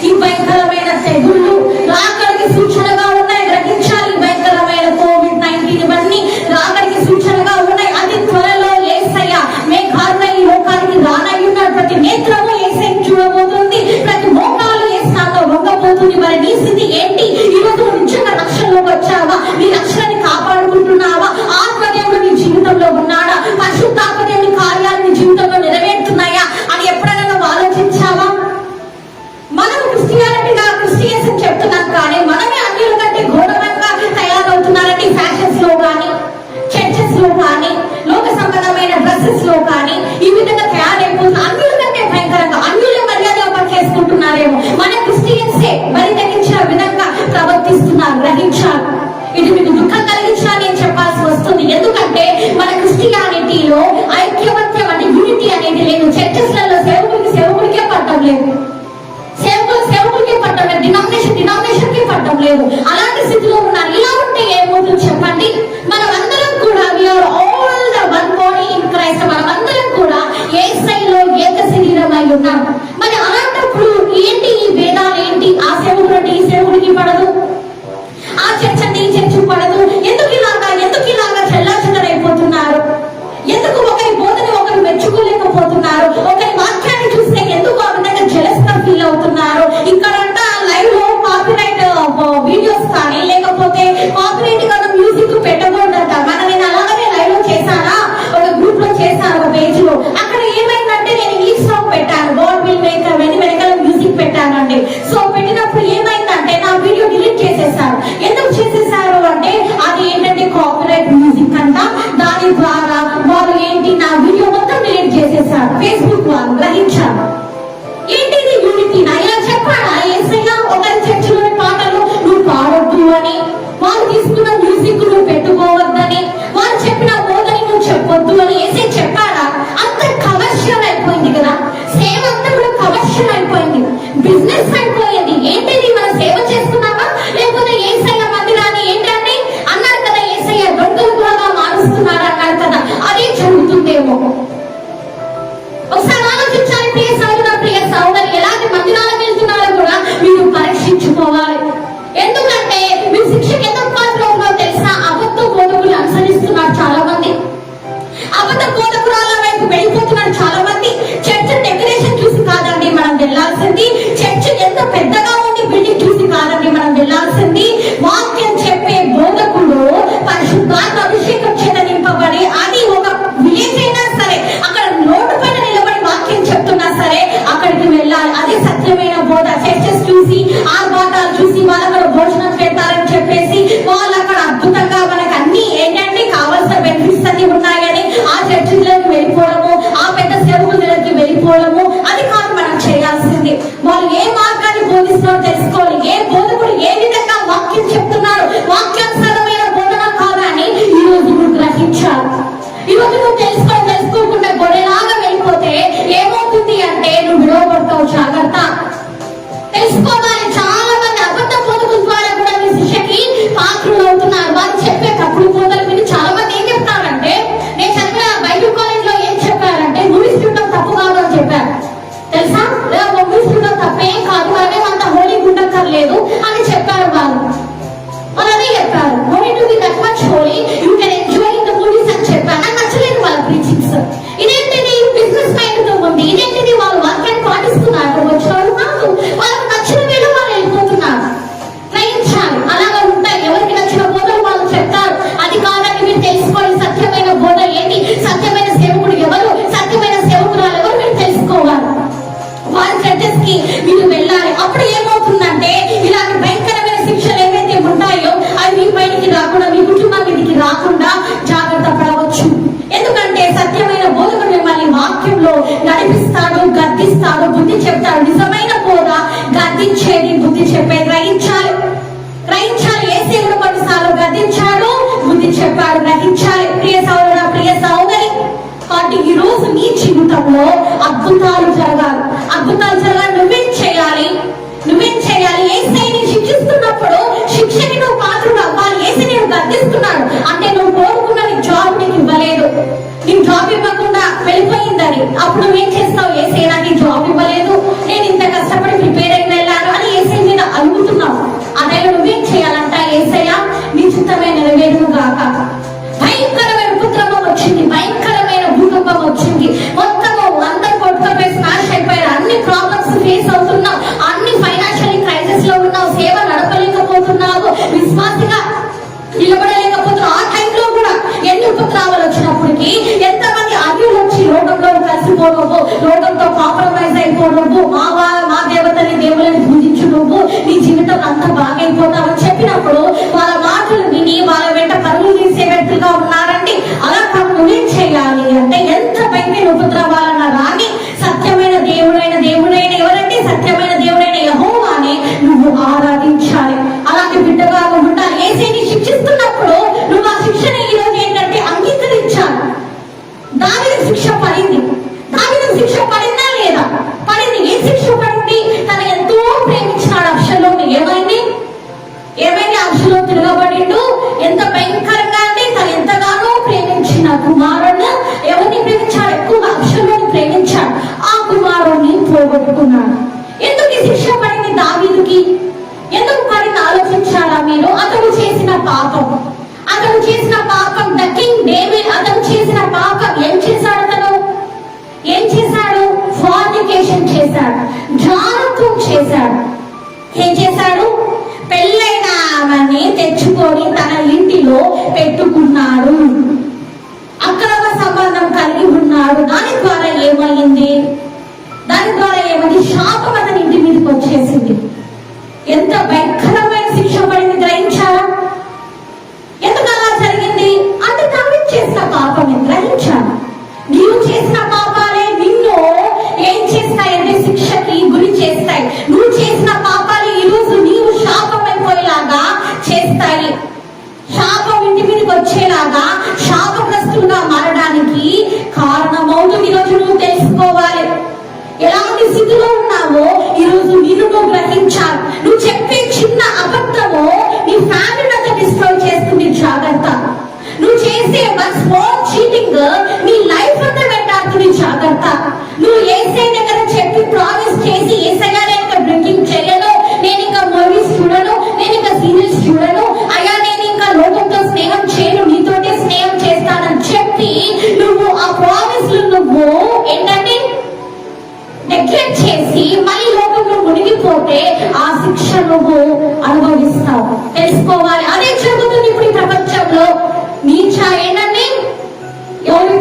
ఈ భయంకరమైన తెగుళ్ళు రాకడికి సూచనగా ఉన్నాయి. గ్రహించాలి. భయంకరమైన COVID-19 ఇవన్నీ రాకడికి సూచనగా ఉన్నాయి. అతి త్వరలో యేసయ్య మేఘారుల ఈ లోకానికి రానయ్యున్న ప్రతి నేత్రము యేసయ్య చూడబోతుంది, ప్రతి మోకాలు యేసయ్యతో వంగబోతుంది. మరి నీ స్థితి ఏంటి? ఈరోజు నిజంగా రక్షణలోకి వచ్చావా? నీ రక్షణని కాపాడుకుంటున్నావా? ఆత్మదేవుడు నీ జీవితంలో ఉన్నాడా? పరిశుద్ధాత్మదేవుని కార్యాలు నీ జీవితంలో నెరవేరుతున్నాయా అని ఎప్పుడైనా నువ్వు ఆలోచించావా? మనం క్రిస్టియన్స్ చెప్తున్నాం, కానీ మనమే అన్యుల కంటే ఘోరంగా తయారవుతున్నారండి. ఫ్యాషన్స్ లో కానీ, చర్చెస్ లో కానీ, లోక సంబంధమైన డ్రెస్సెస్ లో కానీ ఈ విధంగా తయారైపోతున్నారు. అన్యుల కంటే భయంకరంగా అన్యుల మర్యాద చేసుకుంటున్నారేమో, మన క్రిస్టియన్సే మరి తగ్గించిన విధంగా ప్రవర్తిస్తున్నారు. గ్రహించాలి. ఇది మీకు దుఃఖం కలిగించినా నేను చెప్పాల్సి వస్తుంది. ఎందుకంటే మన క్రిస్టియానిటీలో ఐక్యమత్యం అంటే యూనిటీ అనేది లేదు. చర్చెస్లలో సేవకుడికే పట్టం లేదు, సేవకుడికే పట్టం లేదు, డినామినేషన్ కి పట్టం లేదు. అలాంటి స్థితిలో ఉన్నారు. ఇలా ఉంటే ఏమవుతుంది చెప్పండి? మనం అందరం కూడా we are all the one body in Christ. మనం అందరం కూడా యేసయ్యలో ఏక శరీరమై ఉన్నాం. మరి అలాంటప్పుడు ఏంటి ఈ భేదాలు ఏంటి? ఆ సేవకుడు అంటే ఈ సేవకుడికి పడదు, ఆ చర్చ అంటే ఈ చర్చ పడదు. ఎందుకు ఇలాగా చెల్లాచెదరైపోతున్నారు? ఎందుకు ఒకరి బోధన ఒకరు మెచ్చుకోలేకపోతున్నారు? ఒకరి వాక్యాన్ని చూస్తే ఎందుకు ఆ విధంగా జెలస్ గా ఫీల్ అవుతున్నారు? ఇక్కడంట లైవ్ లో కాపీరైట్ వీడియోస్ కానీ లేకపోతే కాపీరైట్ గా మ్యూజిక్ పెట్టకూడదట. నేను అలాగనే లైవ్ లో చేశానా, ఒక గ్రూప్ లో చేశాను, ఒక పేజ్ లో. అక్కడ ఏమైందంటే నేను ఇంగ్లీష్ సాంగ్ పెట్టాను, గాడ్ విల్ మేక్ వెనకాల మ్యూజిక్ పెట్టానండి. సో పెట్టినప్పుడు ఏమైందంటే నా వీడియో డిలీట్ చేసేసారు. ఎందుకు చేసేసారు అంటే అది ఏంటంటే కాపీరైట్ మ్యూజిక్ అంట. దాని ద్వారా వాళ్ళు ఏంటి నా వీడియో మొత్తం డిలీట్ చేసేసారు. ఫేస్బుక్ వాళ్ళు. గ్రహించారు. ఏంటిది యూనిటీ? నా ఇలా చెప్పాడా యేసయ్య ఒకరి చర్చిలోని పాటలు నువ్వు పాడొద్దు అని, వాళ్ళు తీసుకున్న మ్యూజిక్ నువ్వు పెట్టుకోవద్దని, వాళ్ళు చెప్పిన బోధని నువ్వు చెప్పొద్దు అని యేసయ్య చెప్పాడా? అంత కమర్షియల్ అయిపోయింది కదా. సేవ అంతా కూడా కమర్షియల్ అయిపోయింది, బిజినెస్ అయిపోయింది. ఏంటిది? మన సేవ చేస్తున్నామా లేకపోతే యేసయ్య మందిరాన్ని ఏంటండి అన్నారు కదా, యేసయ్య దొంగలుగా మారుస్తున్నారు అన్నారు కదా, అదే జరుగుతుందేమో. ఒకసారి ఆలోచించాలి ప్రియ సహోదరి, ఎలాంటి మందిరాలకు వెళ్తున్నారో కూడా మీరు పరీక్షించుకోవాలి. ఎందుకంటే మీరు శిక్షకు ఎంత పాత్ర ఉందో తెలుసా? అబద్ధ బోధకులు అనుసరిస్తున్నారు చాలా మంది, అబద్ధ బోధకురాల వైపు వెళ్ళిపోతున్నారు చాలా మంది. చర్చ డెకరేషన్ చూసి కాదండి మనం ఈరోజు నువ్వు తెలుసుకోకుండా గొర్రెలాగా వెళ్ళిపోతే ఏమవుతుంది అంటే నువ్వు విడవబడతావు. జాగ్రత్త. తెలుసుకోవాలి. చాలా మంది అబద్ధ బోధకుల ద్వారా కూడా మీ శిక్షకి పాత్రలు అవుతున్నారు. వారు చెప్పే తప్పుడు బోధలు విని చాలా మంది ఏం చెప్తారంటే, నేను చదివిన బైబిల్ కాలేజ్ లో ఏం చెప్పారంటే మూవీస్ చూడటం తప్పు కాదు అని చెప్పారు. తెలుసా? మూవీస్ చూడటం తప్పేం కాదు, మనమేమంత హోలీ ఉండక్కర్లేదు అని చెప్పారు. వాళ్ళు అదే చెప్పారు. No need to be that much holy, you can enjoy in the movies అని చెప్పారు. నాకు నచ్చలేదు వాళ్ళ ప్రీచింగ్స్. ఇదేంటిది బిజినెస్ మైండ్ తో ఉంది, ఇదేంటిది వాళ్ళు వాక్యాన్ని పాటిస్తున్నారు, వచ్చారు కాదు, వాళ్ళకి నచ్చిన వేళ వాళ్ళు వెళ్ళిపోతున్నారు. గ్రహించాలి. అలాగా ఉంటాయి. ఎవరికి నచ్చిన బోధలు వాళ్ళు చెప్తారు. అది కాదని మీరు తెలుసుకోవాలి. సత్యమైన బోధ ఏంటి, సత్యమైన సేవకుడు ఎవరు, సత్యమైన సేవకురాలు ఎవరు మీరు తెలుసుకోవాలి. వారి చర్చెస్ కి మీరు వెళ్ళాలి. అప్పుడు ఏమవుతుందంటే ఇలాంటి భయంకరమైన శిక్షలు ఏవైతే ఉంటాయో అవి మీ పైకి రాకుండా, మీ కుటుంబం మీదకి రాకుండా జాగ్రత్త పడవచ్చు. ఎందుకంటే సత్యమైన బోధకుడు మిమ్మల్ని వాక్యంలో నడిపిస్తాడు, గద్దిస్తాడు, బుద్ధి చెప్తాడు. నిజమైన బోధ గద్దించేది, బుద్ధి చెప్పేది. గ్రహించాలి. యేసు కూడా కొన్నిసార్లు గద్దించాడు, బుద్ధి చెప్పాడు. గ్రహించాలి. ప్రియ సహోదరుడా, ప్రియ సహోదరి, కాబట్టి ఈ రోజు నీ జీవితంలో అద్భుతాలు జరగాలి. నువ్వేం చేయాలి? యేసయ్యని శిక్షిస్తున్నప్పుడు శిక్షకి నువ్వు పాత్రలు అవ్వాలి. యేసు నేను గద్దిస్తున్నాడు అంటే నువ్వు కోరుకున్న నీ జాబ్ నీకు ఇవ్వలేదు, నీకు జాబ్ ఇవ్వకుండా వెళ్ళిపోయిందని. అప్పుడు నువ్వేం చేస్తావు? యేసయ్య నాకు ఈ జాబ్ ఇవ్వలేదు, నేను ఇంత కష్టపడి ప్రిపేర్ అయి వెళ్ళాను అని యేసయ్య మీద అడుగుతున్నావు. అదే నువ్వేం చేయాలంట? యేసయ్య నీ చిత్తమే నెరవేరును గాక. భయంకరమైన ఉపద్రవం వచ్చింది, భయంకరమైన భూకంపం వచ్చింది, మొత్తము అందరు కొట్టుకపోయి స్మాష్ అయిపోయారు. అన్ని ప్రాబ్లమ్స్ ఫేస్ అవుతున్నావు, అన్ని ఫైనాన్షియల్ క్రైసిస్ లో ఉన్నావు, సేవ నడపలేకపోతున్నావు, విశ్వాసిగా నిలబడలేకపోతున్నావు. ఆ టైంలో కూడా ఎన్ని ఉపద్రవాలు వచ్చినప్పటికీ ఎంతమంది అన్యులు వచ్చి లోకంలో కలిసిపోవడము, లోకంతో కాంప్రమైజ్ అయిపోవడము, మా దేవతని దేవులని పూజించు, నువ్వు నీ జీవితం అంతా బాగైపోతావని చెప్పినప్పుడు వాళ్ళ మాటలు విని వాళ్ళ వెంట పరుగులు తీసే వ్యక్తులుగా ఉన్నారండి. అలా కాదు. నువ్వేం చేయాలి అంటే ఎంత భయంకర ఉపద్రవాలన్నా రాని సత్యమైన దేవుడైన ఎవరంటే సత్యమైన దేవుడైన యెహోవాని నువ్వు ఆరాధించాలి. అలాంటి బిడ్డగా ఉండాలి. యేసయ్యని శిక్షిస్తున్నప్పుడు నువ్వు ఆ శిక్షణ ఈ రోజు ఏంటంటే అంగీకరించాలి. దావీదుకు శిక్ష పడింది. దావీదుకు శిక్ష పడిందా లేదా? పడింది. ఏ శిక్ష పడింది? తను ఎంతో ప్రేమించినాడు అబ్షలోముని. ఏమైంది? అబ్షలోము తిరగబడిండు. ఎంత భయంకరంగా అంటే తను ఎంతగానో ప్రేమించిన కుమారుడు ఎవరిని ప్రేమించాడు? ఎక్కువగా అబ్షలోముని ప్రేమించాడు. ఆ కుమారుడిని పోగొట్టుకున్నాడు. ఎందుకు ఈ శిక్ష పడింది దావీదుకి? ఎందుకు పడింది ఆలోచించారా మీరు? అతడు చేసిన పాపం ద కింగ్ డేవిడ్ అతను చేసిన పాపం ఏం చేశాడు? ఫార్నికేషన్ చేశాడు, జారత్వం చేశాడు. ఏం చేశాడు? పెళ్ళైన ఆమెని తెచ్చుకొని తన ఇంటిలో పెట్టుకున్నాడు, అక్రమ సంబంధం కలిగి ఉన్నాడు. దాని ద్వారా ఏమైంది? శాపం అతని ఇంటి మీదకి వచ్చేసింది. ఎంత భయంకరమైన శిక్ష పడింది. గ్రహించారా? ఎందుకు అలా జరిగింది అంటే దావీదు చేసిన పాపమే. గ్రహించాలి. నీవు చేసిన పాపాలే నిన్ను ఏం చేస్తాయంటే శిక్షకి గురి చేస్తాయి. నువ్వు చేసిన పాపాలు ఈ రోజు నీవు శాపం అయిపోయేలాగా చేస్తాయి. శాపం ఇంటి మీదకి వచ్చేలాగా శాపగ్రస్తులుగా మారడానికి కారణమవుతుంది. ఈరోజు నువ్వు తెలుసుకోవాలి. ఎలాంటి స్థితిలో ఉన్నావో ఈరోజు నిన్ను గ్రహించాలి. నువ్వు చెప్పే చిన్న అబద్ధము నీ ఫ్యామిలీ అంతా డిస్ట్రాయ్ చేస్తుంది. జాగ్రత్త. నువ్వు చేసే వన్ స్మాల్ చీటింగ్ నీ లైఫ్ అంతా వెంటాడుతుంది. జాగ్రత్త. నువ్వు యేసయ్య దగ్గర చెప్పి ప్రామిస్ చేసి యేసయ్య నేను ఇంకా డ్రింకింగ్ చేయను, నేను ఇంకా మూవీస్ చూడను, నేను ఇంకా సీరియల్స్ చూడను, అయ్యా నేను ఇంకా లోకంతో స్నేహం చేయను, నీతోటే స్నేహం చేస్తానని చెప్పి నువ్వు ఆ ప్రామిస్ నువ్వు ఏంటంటే నెగ్లెక్ట్ చేసి మళ్ళీ లోకంలో మునిగిపోతే ఆ శిక్ష నువ్వు అనుభవిస్తావు. తెలుసుకోవాలి. అదే జరుగుతుంది ఇప్పుడు ఈ ప్రపంచంలో. నీచ ఏంటండి? ఎవరి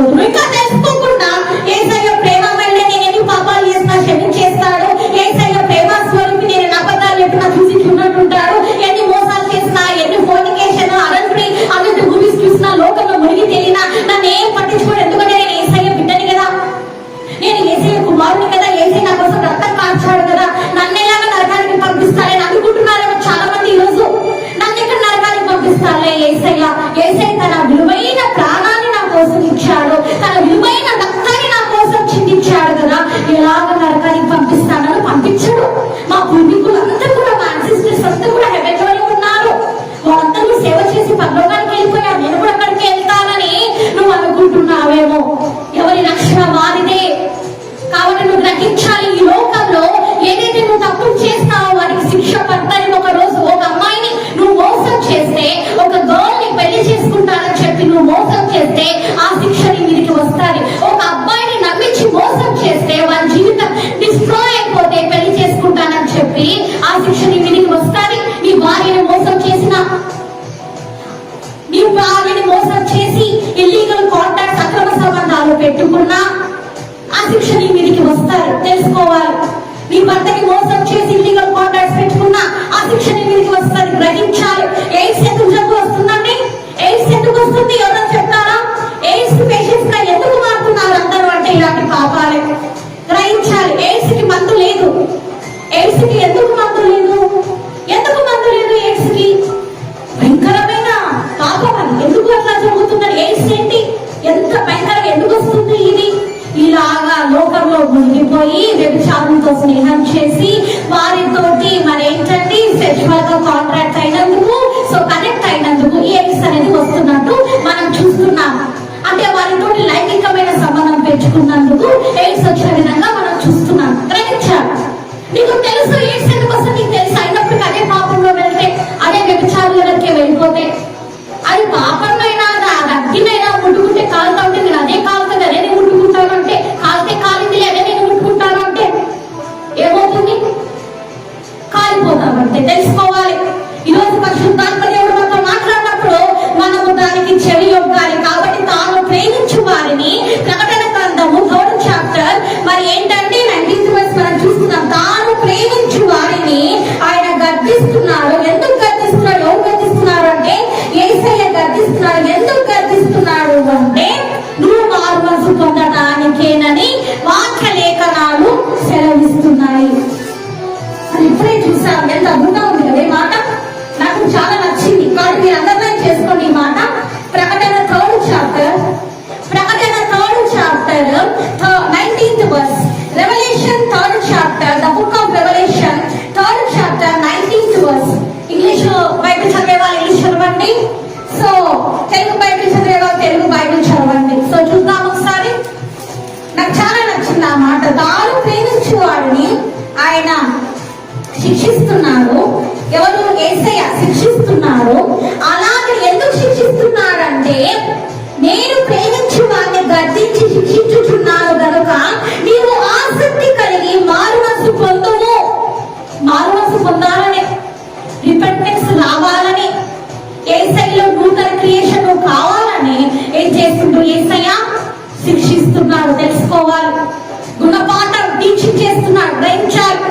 తెలుసుకోకపోతున్నావు, ఇంకా తెలుసుకోకుండా యేసయ్య ప్రేమమయుడే, నేను ఎన్ని పాపాలు చేసినా క్షమించేస్తాడు, యేసయ్య ప్రేమ స్వరూపి, నేను ఎన్ని అబద్ధాలు చెప్పినా చూసి చూడకుంటాడు, ఎన్ని మోసాలు చేసినా, ఎన్ని ఫోర్నికేషన్ అరంకుని అన్నట్టు మూవీస్ చూసినా, లోకంలో మునిగి తేలినా నన్ను ఏం పట్టించుకోడు, ఎందుకంటే నేను యేసయ్య బిడ్డని కదా, నేను యేసయ్య కుమారుని కదా, యేసయ్య నా కోసం రక్తం కార్చాడు కదా, నన్ను ఎలాగ నరకానికి పంపిస్తారని అనుకుంటున్నారేమో చాలా మంది ఈ రోజు. నన్ను ఎక్కడ నరకానికి పంపిస్తారులే, యేసయ్య తన విలువైన ప్రాణాన్ని నా కోసం ఇచ్చాడు, తన విలువైన రక్తాన్ని నా కోసం చిందించాడు కదా, ఎలాగ నరకానికి పంపిస్తానని పంపించడు. మా పూర్వీకులందరూ కూడా, మా అన్సిస్టర్స్ అంతా కూడా హెవెన్లోనే ఉన్నారు, వాళ్ళందరూ సేవ చేసి పరలోకానికి వెళ్ళిపోయారు, నేను కూడా అక్కడికి వెళ్తానని నువ్వు అనుకుంటున్నావేమో. ఎవరి రక్షణ వారిదే. కాబట్టి నువ్వు గ్రహించాలి, ఈ లోకంలో ఏదైతే నువ్వు తప్పులు చేస్తావో వారికి శిక్ష పడతాని. ఒక రోజు ఒక అమ్మాయిని నువ్వు మోసం చేస్తే, ఒక గర్ల్ ని పెళ్లి చేసుకుంటానని చెప్పి నువ్వు మోసం చేస్తే ఆ శిక్ష నీ మీదకి వస్తుంది. ఒక అబ్బాయిని నమ్మించి మోసం చేస్తే వారి జీవితం డిస్ట్రాయ్ అయిపోతే పెళ్లి చేసుకుంటానని చెప్పి ఆ శిక్ష నీ మీదకి వస్తుంది. నీ భార్యను మోసం చేసిన, నీ భార్యని మోసం చేసి ఇల్లీగల్ కాంటాక్ట్స్, అక్రమ సంబంధాలు పెట్టుకున్నా ఆ శిక్ష నీ మీదకి వస్తారు, తెలుసుకోవాలి. నీ భర్తకి మోసం చేసి ఇల్లీగల్ కాంటాక్ట్స్ పెట్టుకున్నా ఆ శిక్ష నీ మీదకి వస్తుంది, గ్రహించాలి. ఎయిడ్స్ ఎందుకు జబ్బు వస్తుందండి? ఎయిడ్స్ ఎందుకు వస్తుంది? ఎవరో చెప్తారా? ఎయిడ్స్ పేషెంట్స్ గా ఎందుకు మారుతున్నారు అందరూ అంటే ఇలాంటి పాపాలే. గ్రహించాలి, ఎయిడ్స్ కి మందు లేదు. ఎయిడ్స్ కి ఎందుకు మందు లేదు? ఎందుకు మందు లేదు? ఎయిడ్స్ కి భయంకరమైన పాపం అని ఎందుకు అట్లా జరుగుతున్నది? ఎయిడ్స్ ఏంటి? ఎంత భయంకరంగా ఎందుకు వస్తుంది ఇది? ఇలాగా లోకంలో మునిగిపోయి వ్యభిచారంతో స్నేహం చేసి వారితోటి మరి ఏంటంటే సెక్షువల్ గా కాంట్రాక్ట్ అయినందుకు, సో కనెక్ట్ అయినందుకు ఈ ఎయిడ్స్ అనేది వస్తున్నట్టు మనం చూస్తున్నాం. అంటే వారితోటి లైంగికమైన సంబంధం పెంచుకున్నందుకు ఎయిడ్స్ వచ్చిన విధంగా మనం చూస్తున్నాం. గ్రహించాలి. నీకు తెలుసు ఎయిడ్స్ ఎందుకు వస్తుంది, నీకు తెలుసు. అయినప్పటికీ అదే పాపంలో వెళ్తే, అదే వ్యభిచారులకే వెళ్ళిపోతే, అది పాపమైనా అగ్గినైనా ముట్టుకుంటే కాలుతా ఉంటే నేను అదే కాలుతుంది, అదే నేను ముట్టుకుంటాను అంటే, కాలితే కాలింది అదే నేను ముట్టుకుంటాను అంటే ఏమవుతుంది? కాలిపోతామంటే తెలుసుకోవాలి. ఈరోజు పరిశుద్ధాత్మ దేవుడు మనతో మాట్లాడినప్పుడు మనము దానికి చెవి యొగ్గాలి. కాబట్టి తాను ప్రేమించు వారిని, ప్రకటన గ్రంథము 3rd చాప్టర్ మరి ఏంటంటే 19th verse మనం చూస్తున్నాం. తాను ప్రేమించు వారిని ఆయన గద్దిస్తున్నాడు. ఎందుకు గద్దిస్తున్నాడు? ఎవరు గద్దిస్తున్నారు అంటే యేసయ్య గద్దిస్తున్నాడు. ఎందుకు గద్దిస్తున్నాడు అంటే నువ్వు మారు మనసు పొందడానికేనని వాక్య లేఖనాలు సెలవిస్తున్నాయి. అది ఇప్పుడే చూసాం, ఎంత అద్భుతంగా ఉంది కదా ఈ మాట. నాకు చాలా నచ్చింది. కాబట్టి మీరు అండర్లైన్ చేసుకోండి ఈ మాట. ప్రకటన 3rd chapter 19th verse, revolution 3rd chapter, the book of revolution 3rd chapter 19th verse. English Bible చదివే వాళ్ళు ఇంగ్లీష్ చదవండి. సో తెలుగు బైబిల్ చదివే వాళ్ళు తెలుగు బైబిల్ చదవండి. సో చూద్దాం ఒకసారి. నాకు చాలా నచ్చింది ఆ మాట. తాను ప్రేమించు వాడిని ఆయన శిక్షిస్తున్నాడు. ఎవరు? యేసయ్య శిక్షిస్తున్నాడు. అలాగే ఎందుకు శిక్షిస్తున్నాడంటే నేను ప్రేమించు వాడిని గద్దించి శిక్షించుచున్నాను గనుక నీవు ఆసక్తి కలిగి మారు మనసు పొందుము. మారు మనసు పొందాలని, రిపెంటెన్స్ రావాలని, యేసయ్యలో నూతన క్రియేషన్ కావాలని ఏం చేస్తుంటూ యేసయ్య శిక్షిస్తున్నాడు. తెలుసుకోవాలి. గుణపాఠం టీచింగ్ చేస్తున్నాడు. గ్రహించాలి.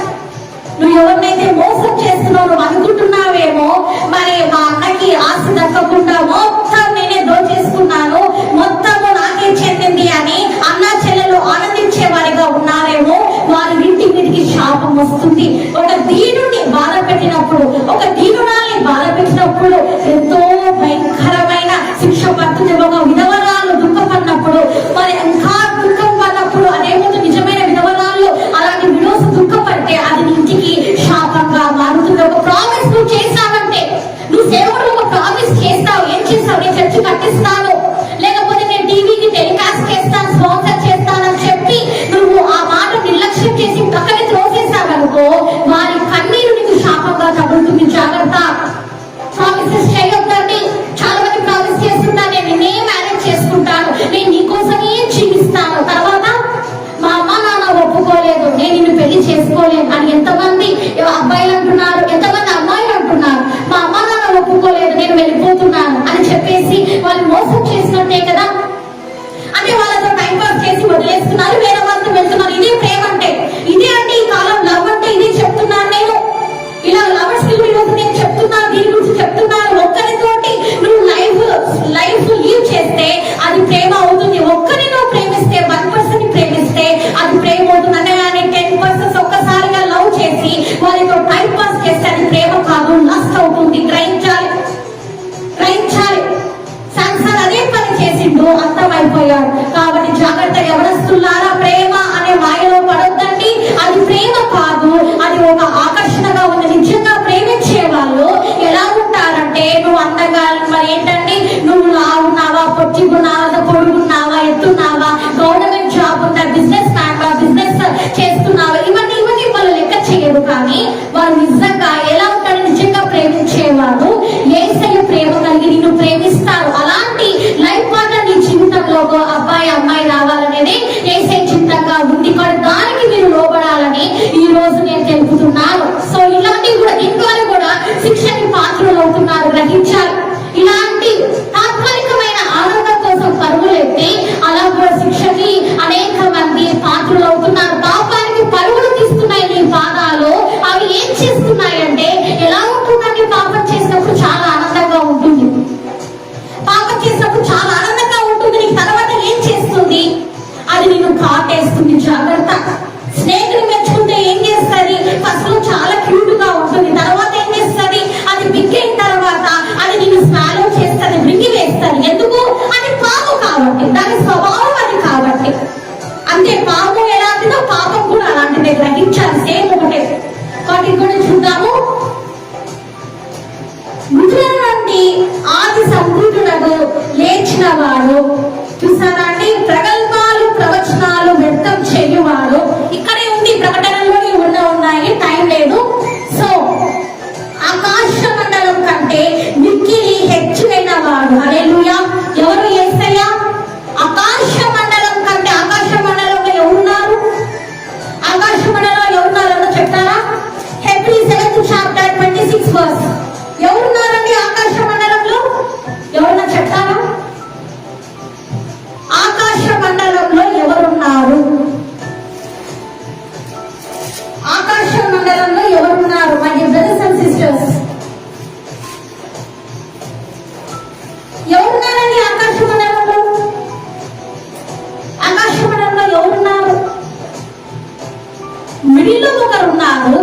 నువ్వు ఎవరినైతే మోసం చేస్తున్నావు, నువ్వు అనుకుంటున్నావేమో మరి మా అన్నకి ఆస్తి దక్కకుండా మొత్తం నేనే దోచేసుకున్నాను, మొత్తము నాకే చెందింది అని అన్న చెల్లెలు ఆనందించే వారిగా ఉన్నారేమో. వారి ఇంటి మీదకి శాపం వస్తుంది. ఒక దీనుని బాధ పెట్టినప్పుడు, ఒక దీనురాల్ని బాధ పెట్టినప్పుడు ఎంతో భయంకరమైన శిక్ష పడుతుంది. ఒక విధవరాలు దుఃఖపడినప్పుడు, మరి ఇంకా దుఃఖం పడినప్పుడు అదేమో నిజమైన విధవరాలు అలాంటి విడోస్ దుఃఖపడితే అది ఇంటికి శాపంగా మారుతుంది. ఒక ప్రామిస్ నువ్వు చేస్తావంటే, నువ్వు సేవకుడు ఒక ప్రామిస్ చేస్తావు. ఏం చేస్తావు? నేను చర్చి కట్టిస్తాను, లేకపోతే నేను టీవీకి టెలికాస్ట్ చేస్తాను, స్పాన్సర్ చేస్తానని చెప్పి నువ్వు ఆ మాట నిర్లక్ష్యం చేసి పక్కనే త్రోసేస్తావనుకో, వారి కన్నీరు నీకు శాపంగా తగులుతుంది. జాగ్రత్త. ప్రామిసెస్ చేయొద్దండి. చాలా మంది ప్రామిస్ చేస్తున్నారు, నేను నిన్నే మ్యారేజ్ చేసుకుంటాను, నేను నీకోసమే జీవిస్తాను, తర్వాత మా అమ్మ నాన్న ఒప్పుకోలేదు, నేను నిన్ను పెళ్లి చేసుకోలేను అని ఎంతమంది అబ్బాయిలు అంటున్నారు, ఎంతమంది అమ్మాయిలు అంటున్నారు. మా అమ్మ నాన్న ఒప్పుకోలేదు, నేను వెళ్ళిపోతున్నాను అని చెప్పేసి వాళ్ళు మోసం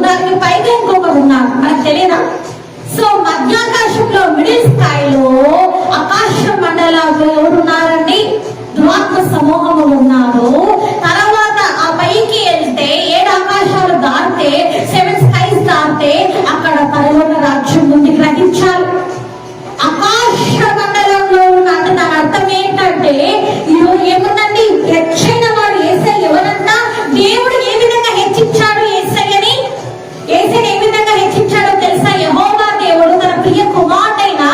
దానికి పైగా ఇంకొకరు ఉన్నారు, మనకు తెలియదా? సో మధ్యాకాశంలో మిడిల్ స్థాయిలో ఆకాశ మండలాల్లో ఎవరున్నారండి? దురాత్మ సమూహములు ఉన్నారు. తర్వాత ఆ పైకి వెళ్తే 7 ఆకాశాలు దాటితే 7 స్కైస్ దాటితే అక్కడ పరలోక రాజ్యం ఉంది గ్రహించాలి. ఆకాశ మండలంలో ఉన్న అంటే దాని అర్థం ఏంటంటే ఈరోజు ఏముందండి? హెచ్చైన వాడు యేసయ్య. ఎవరంట? దేవుడు ఏ విధంగా హెచ్చించాడు యేసయ్యని? యేసయ్యని ఏ విధంగా హెచ్చించాడో తెలుసా? యెహోవా దేవుడు తన ప్రియ కుమారుడైన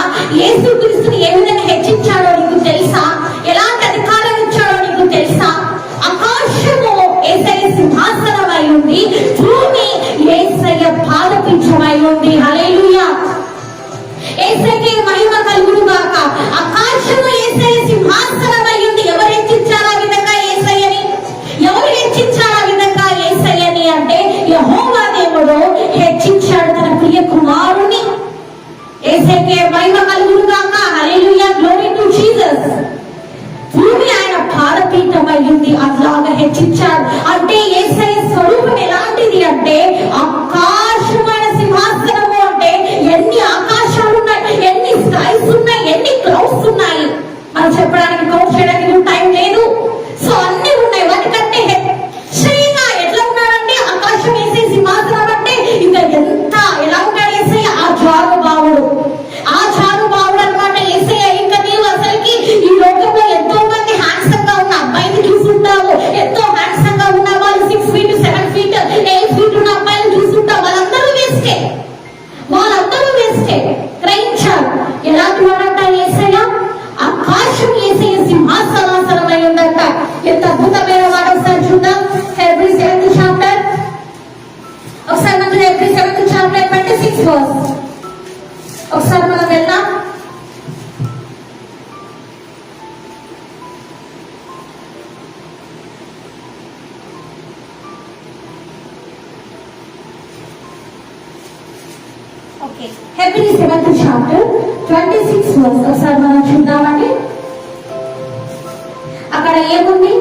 యేసుక్రీస్తుని ఏ విధంగా హెచ్చించాడో నీకు తెలుసా? ఎలాంటి అధికారం ఇచ్చాడో నీకు తెలుసా? ఆకాశము యేసయ్య సింహాసనమై ఉంది, భూమి యేసయ్య పాదపీఠమై ఉంది. హల్లెలూయా. యేసయ్యకి మహిమ కలుగును గాక. ఆకాశము యేసయ్య సింహాసనమై ఉంది. ఎవరు హెచ్చించారు ఆ విధంగా యేసయ్యని? ఎవరు హెచ్చించారు ఆ విధంగా యేసయ్యని అంటే యెహోవా దేవుడు హెచ్చించాడు తన ప్రియ కుమారుని. యేసయ్యకి మహిమ కలుగును గాక. హల్లెలూయా, గ్లోరీ టు జీసస్. భూమి ఆయన పాదపీఠమై ఉంది, అట్లాగా హెచ్చించాడు. అంటే యేసయ్య స్వరూపం ఎలాంటిది అంటే ఆకాశమైన సింహాసనము. అంటే ఎన్ని ఆకాశాలు ఉన్నాయి, ఎన్ని స్కైస్ ఉన్నాయి, ఎన్ని క్లౌడ్స్ ఉన్నాయి. మనం చెప్పడానికి కౌంట్ చేయడానికి టైం లేదు. సో అన్ని ఉన్నాయి. వాటికంటే హెచ్చరిగా ఎట్లా ఉన్నాడంటే ఆకాశం వేసే సింహాసనం అంటే ఇంకా ఎంత ఎలా ఉన్నాడు యేసయ్య? ఆ జానుభావుడు, ఆ జానుభావుడు అనమాట యేసయ్య. ఇంకా నీవు అసలుకి ఈ లోకంలో ఎంతో మంది హ్యాండ్సమ్ గా ఉన్న అబ్బాయిని చూస్తుంటావు, ఎంతో హ్యాండ్సమ్ గా ఉన్న వాళ్ళు 6 ఫీట్ 7 ఫీట్ 8 ఫీట్ ఉన్న అబ్బాయిని చూస్తుంటావు. వాళ్ళందరూ వేస్టే, వాళ్ళందరూ వేస్టే. గ్రహించాలి. ఎలాంటి వాడంట యేసయ్య? ఆకాశం యేసయ్య సింహాసనాసనమై ఉందంట. ఎంత అద్భుతమైన వాడు! ఒకసారి చూద్దాం. హెబ్రీ 7th చాప్టర్, ఒకసారి మనం హెబ్రీ 7th చాప్టర్ 26 వర్స్ ఒకసారి మనం వెళ్దాం. Okay, Hebrew 7th chapter 26 verse ఒకసారి మనం చూద్దామండి. అక్కడ ఏముంది?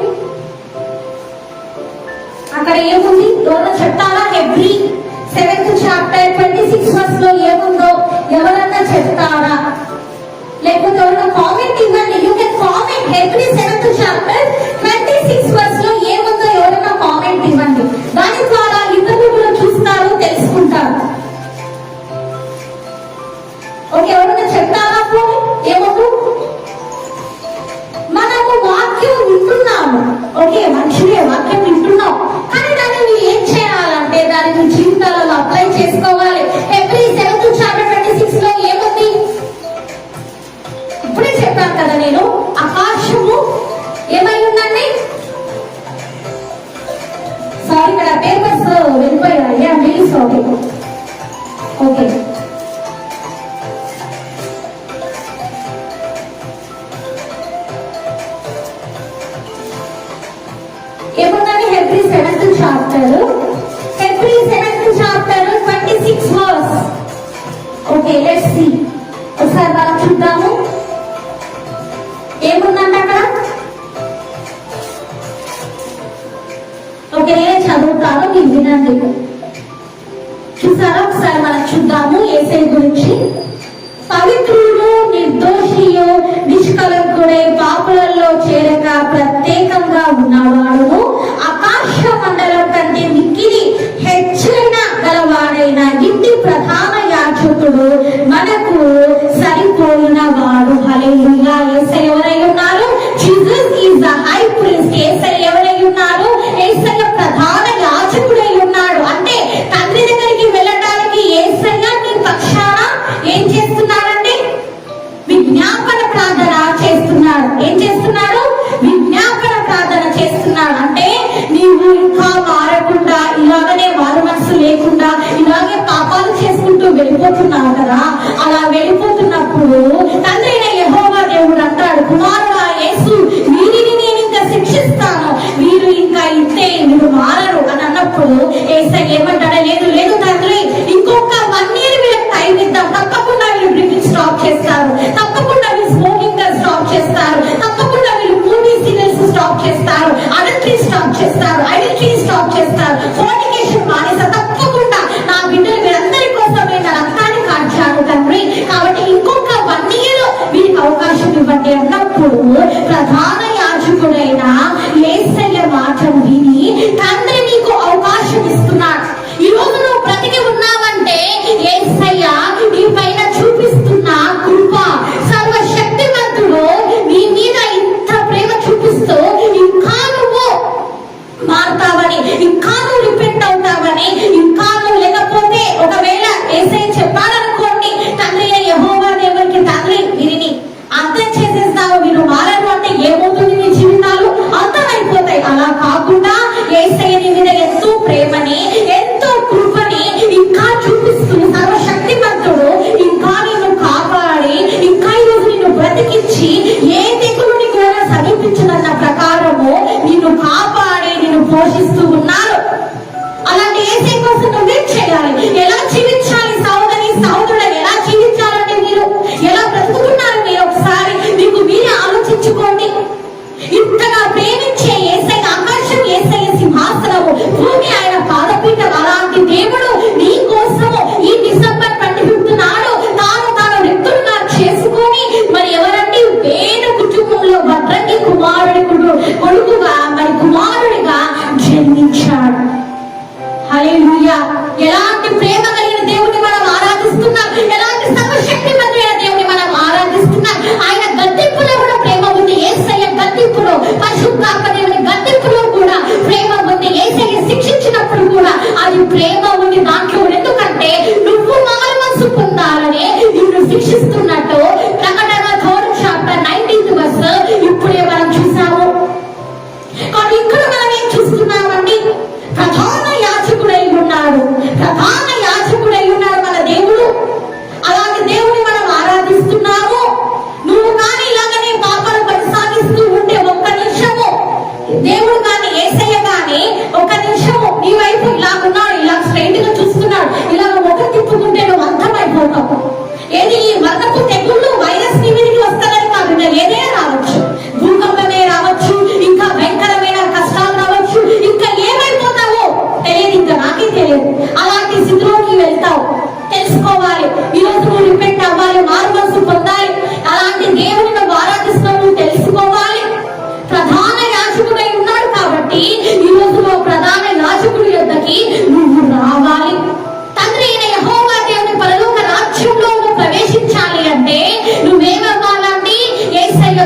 అక్కడ ఏముంది? ఎవరో చెప్తారా? హెబ్రీ 7th చాప్టర్ 26 వర్స్ లో ఏముందో ఎవరన్నా చెప్తారా? లేకపోతే ఎవరైనా కామెంట్ ఇవ్వండి. You can comment. Hebrew 7th chapter 26 verse లో ఏముందో ఎవరైనా కామెంట్ ఇవ్వండి. దాని ద్వారా ఇతరులు చూస్తారు, తెలుసుకుంటారు. ఓకే, ఎవరైనా చెప్తారా? ఏమో మనము వాక్యం వింటున్నాము. ఓకే, మంచిదే, వాక్యం వింటున్నాం. కానీ దాన్ని మీరు ఏం చేయాలంటే దాన్ని మీ జీవితాలలో అప్లై చేసుకోవాలి. హెబ్రీ 7th చాప్టర్ 26 లో ఏముంది? ఇప్పుడే చెప్పాను కదా నేను. ఆకాశము ఏమై ఉందండి? సారీ, ఇక్కడ పేపర్స్ వెళ్ళిపోయాయి. Very sorry. ఓకే, ఏముందని? Hebrew 7th chapter, Hebrew 7th chapter 26 verse. Okay, let's see. ఒకసారి మనం చూద్దాము ఏముందంట అక్కడ. ఓకే, నేనే చదువుతాను, మీరు వినండి. చూసారా? ఒకసారి మనం చూద్దాము యేసయ్య గురించి. పవిత్రుడు, నిర్దోషియు, నిష్కలంకుడై పాపులలో చేరక ప్రత్యేకంగా ఉన్నవాడును, ఆకాశ మండలం కంటే మిక్కిలి హెచ్చరిన గలవాడైన ఇంటి ప్రధాన యాజకుడు మనకు సరిపోయిన వాడు. హల్లెలూయా. యేసయ్య ఎవరై ఉన్నారు? Jesus is the high priest. Yesayya ఎవరై ఉన్నారు? యేసయ్య ప్రధాన యాజకుడై ఉన్నాడు. అంటే తండ్రి దగ్గరికి వెళ్ళడానికి యేసయ్య నీ పక్షాన ఏం చేస్తున్నాడండి? విజ్ఞాపన ప్రార్థన చేస్తున్నాడు. ఏం చేస్తున్నాడు? విజ్ఞాపన ప్రార్థన చేస్తున్నాడు. అంటే నీవు ఇంకా మారకుండా, ఇలాగనే మారు మనసు లేకుండా ఇలాగే పాపాలు చేసుకుంటూ వెళ్ళిపోతున్నావు కదా. అలా వెళ్ళిపోతున్నప్పుడు తండ్రి అయిన యెహోవా దేవుడు అంటాడు, కుమారుడా యేసు, వీరిని నేను ఇంకా శిక్షిస్తాను, వీరు ఇంకా ఇంతే, వీరు మారరు అని అన్నప్పుడు యేసయ్య ఏమంటాడు? లేదు లేదు తండ్రి, ఇంకొక 1 year వీళ్ళకి టైం ఇద్దాం. తప్పకుండా వీళ్ళు డ్రింకింగ్ స్టాప్ చేస్తారు, తప్పకుండా వీళ్ళు స్మోకింగ్ స్టాప్ చేస్తారు, తప్పకుండా వీళ్ళు మూవీ సీరియల్స్ స్టాప్ చేస్తారు, అడల్టరీ స్టాప్ చేస్తారు, ఐడల్టరీ స్టాప్ చేస్తారు, ఫోర్నికేషన్ మానేస్తారు. తప్పకుండా నా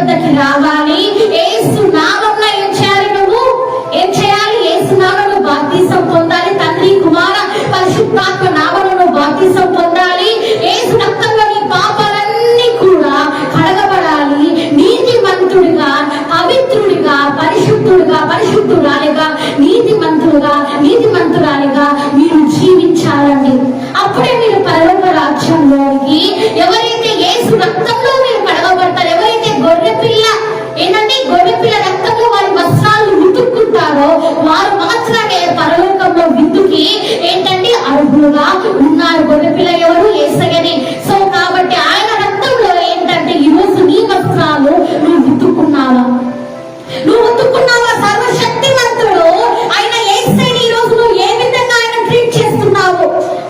వద్దకి రావాలి. యేసు నామమున ఏం చేయాలి? నువ్వు ఏం చేయాలి? యేసు నామమున బాప్తిసం పొందాలి. తండ్రి, కుమార, పరిశుద్ధాత్మ నామమున నువ్వు బాప్తిసం పొందాలి. యేసు రక్తంలో నీ పాపాలన్నీ కూడా కడగబడాలి. నీతిమంతుడిగా, పవిత్రుడిగా, పరిశుద్ధురాలిగా, నీతిమంతురాలిగా మీరు జీవించాలండి. అప్పుడే మీరు పరలోక రాజ్యంలోనికి, ఎవరైతే యేసు రక్తంలో మీరు కడగబడతారు, ఎవరైతే గొర్రెపిల్ల రక్తంలో వారి వస్త్రాలు ఉతుక్కుంటారో వారు మాత్రమే పరలోకంలో విందుకి ఏంటంటే అర్హులుగా ఉన్నారు. గొర్రెపిల్ల ఎవరు? యేసయ్యనే. సో కాబట్టి ఆయన రక్తంలో ఏంటంటే ఈరోజు నీ వస్త్రాలు నువ్వు ఉతుక్కున్నావా? సర్వశక్తిమంతుడు ఆయన యేసయ్యని ఈరోజు నువ్వు ఏ విధంగా ఆయన ట్రీట్ చేస్తున్నావు?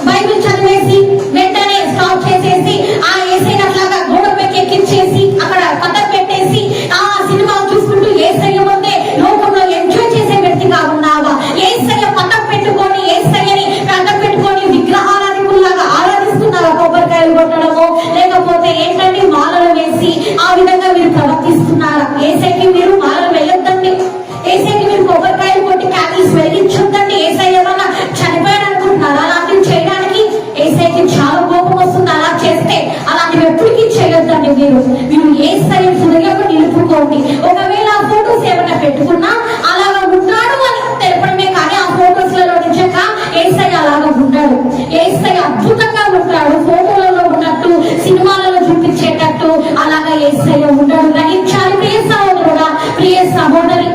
బైబిల్ చదివేసి వెంటనే స్టాప్ చేసేసి ఆ యేసయ్యని అట్లాగా గోడ ఎక్కించేసి అక్కడ పక్కన పెట్టేసి ఆ సినిమా చూసుకుంటూ యేసయ్య ముందే లోకంలో ఎంజాయ్ చేసే వ్యక్తిగా ఉన్నావా? యేసయ్య పక్కన పెట్టుకొని, యేసయ్యని పక్కన పెట్టుకొని విగ్రహారాధికుల్లాగా ఆరాధిస్తున్నావా? కొబ్బరికాయలు కొట్టడము, లేకపోతే ఏంటంటే మాలలు వేసి ఆ విధంగా మీరు ప్రవర్తిస్తున్నారా? యేసయ్యకి మీరు మాలలు వేయొద్దండి. యేసయ్యకి మీరు కొబ్బరికాయలు కొట్టి క్యాండిల్స్ వెలిగించొద్దండి. యేసయ్య ఏమన్నా చనిపోయాడు అనుకుంటున్నారా అలాంటివి చేయడానికి? యేసయ్యకి చాలా కోపం వస్తుంది అలా చేస్తే. అలాంటివి ఎప్పటికీ చేయొద్దండి. మీరు యేసయ్య హృదయంలో నిలుపుకోండి. ఒకవేళ ఆ ఫోటోస్ ఏమైనా పెట్టుకున్నా అలాగా ఉన్నాడు అని తెలపడమే కానీ ఆ ఫోటోస్ లలో నిజంగా యేసయ్య అలాగా ఉన్నాడు. యేసయ్య అద్భుతంగా ఉంటాడు. ఫోటోలలో ఉన్నట్టు, సినిమాలలో చూపించేటట్టు అలాగా యేసయ్య ఉన్నాడు. గ్రహించాలి ప్రియ సహోదరుడా, ప్రియ సహోదరి.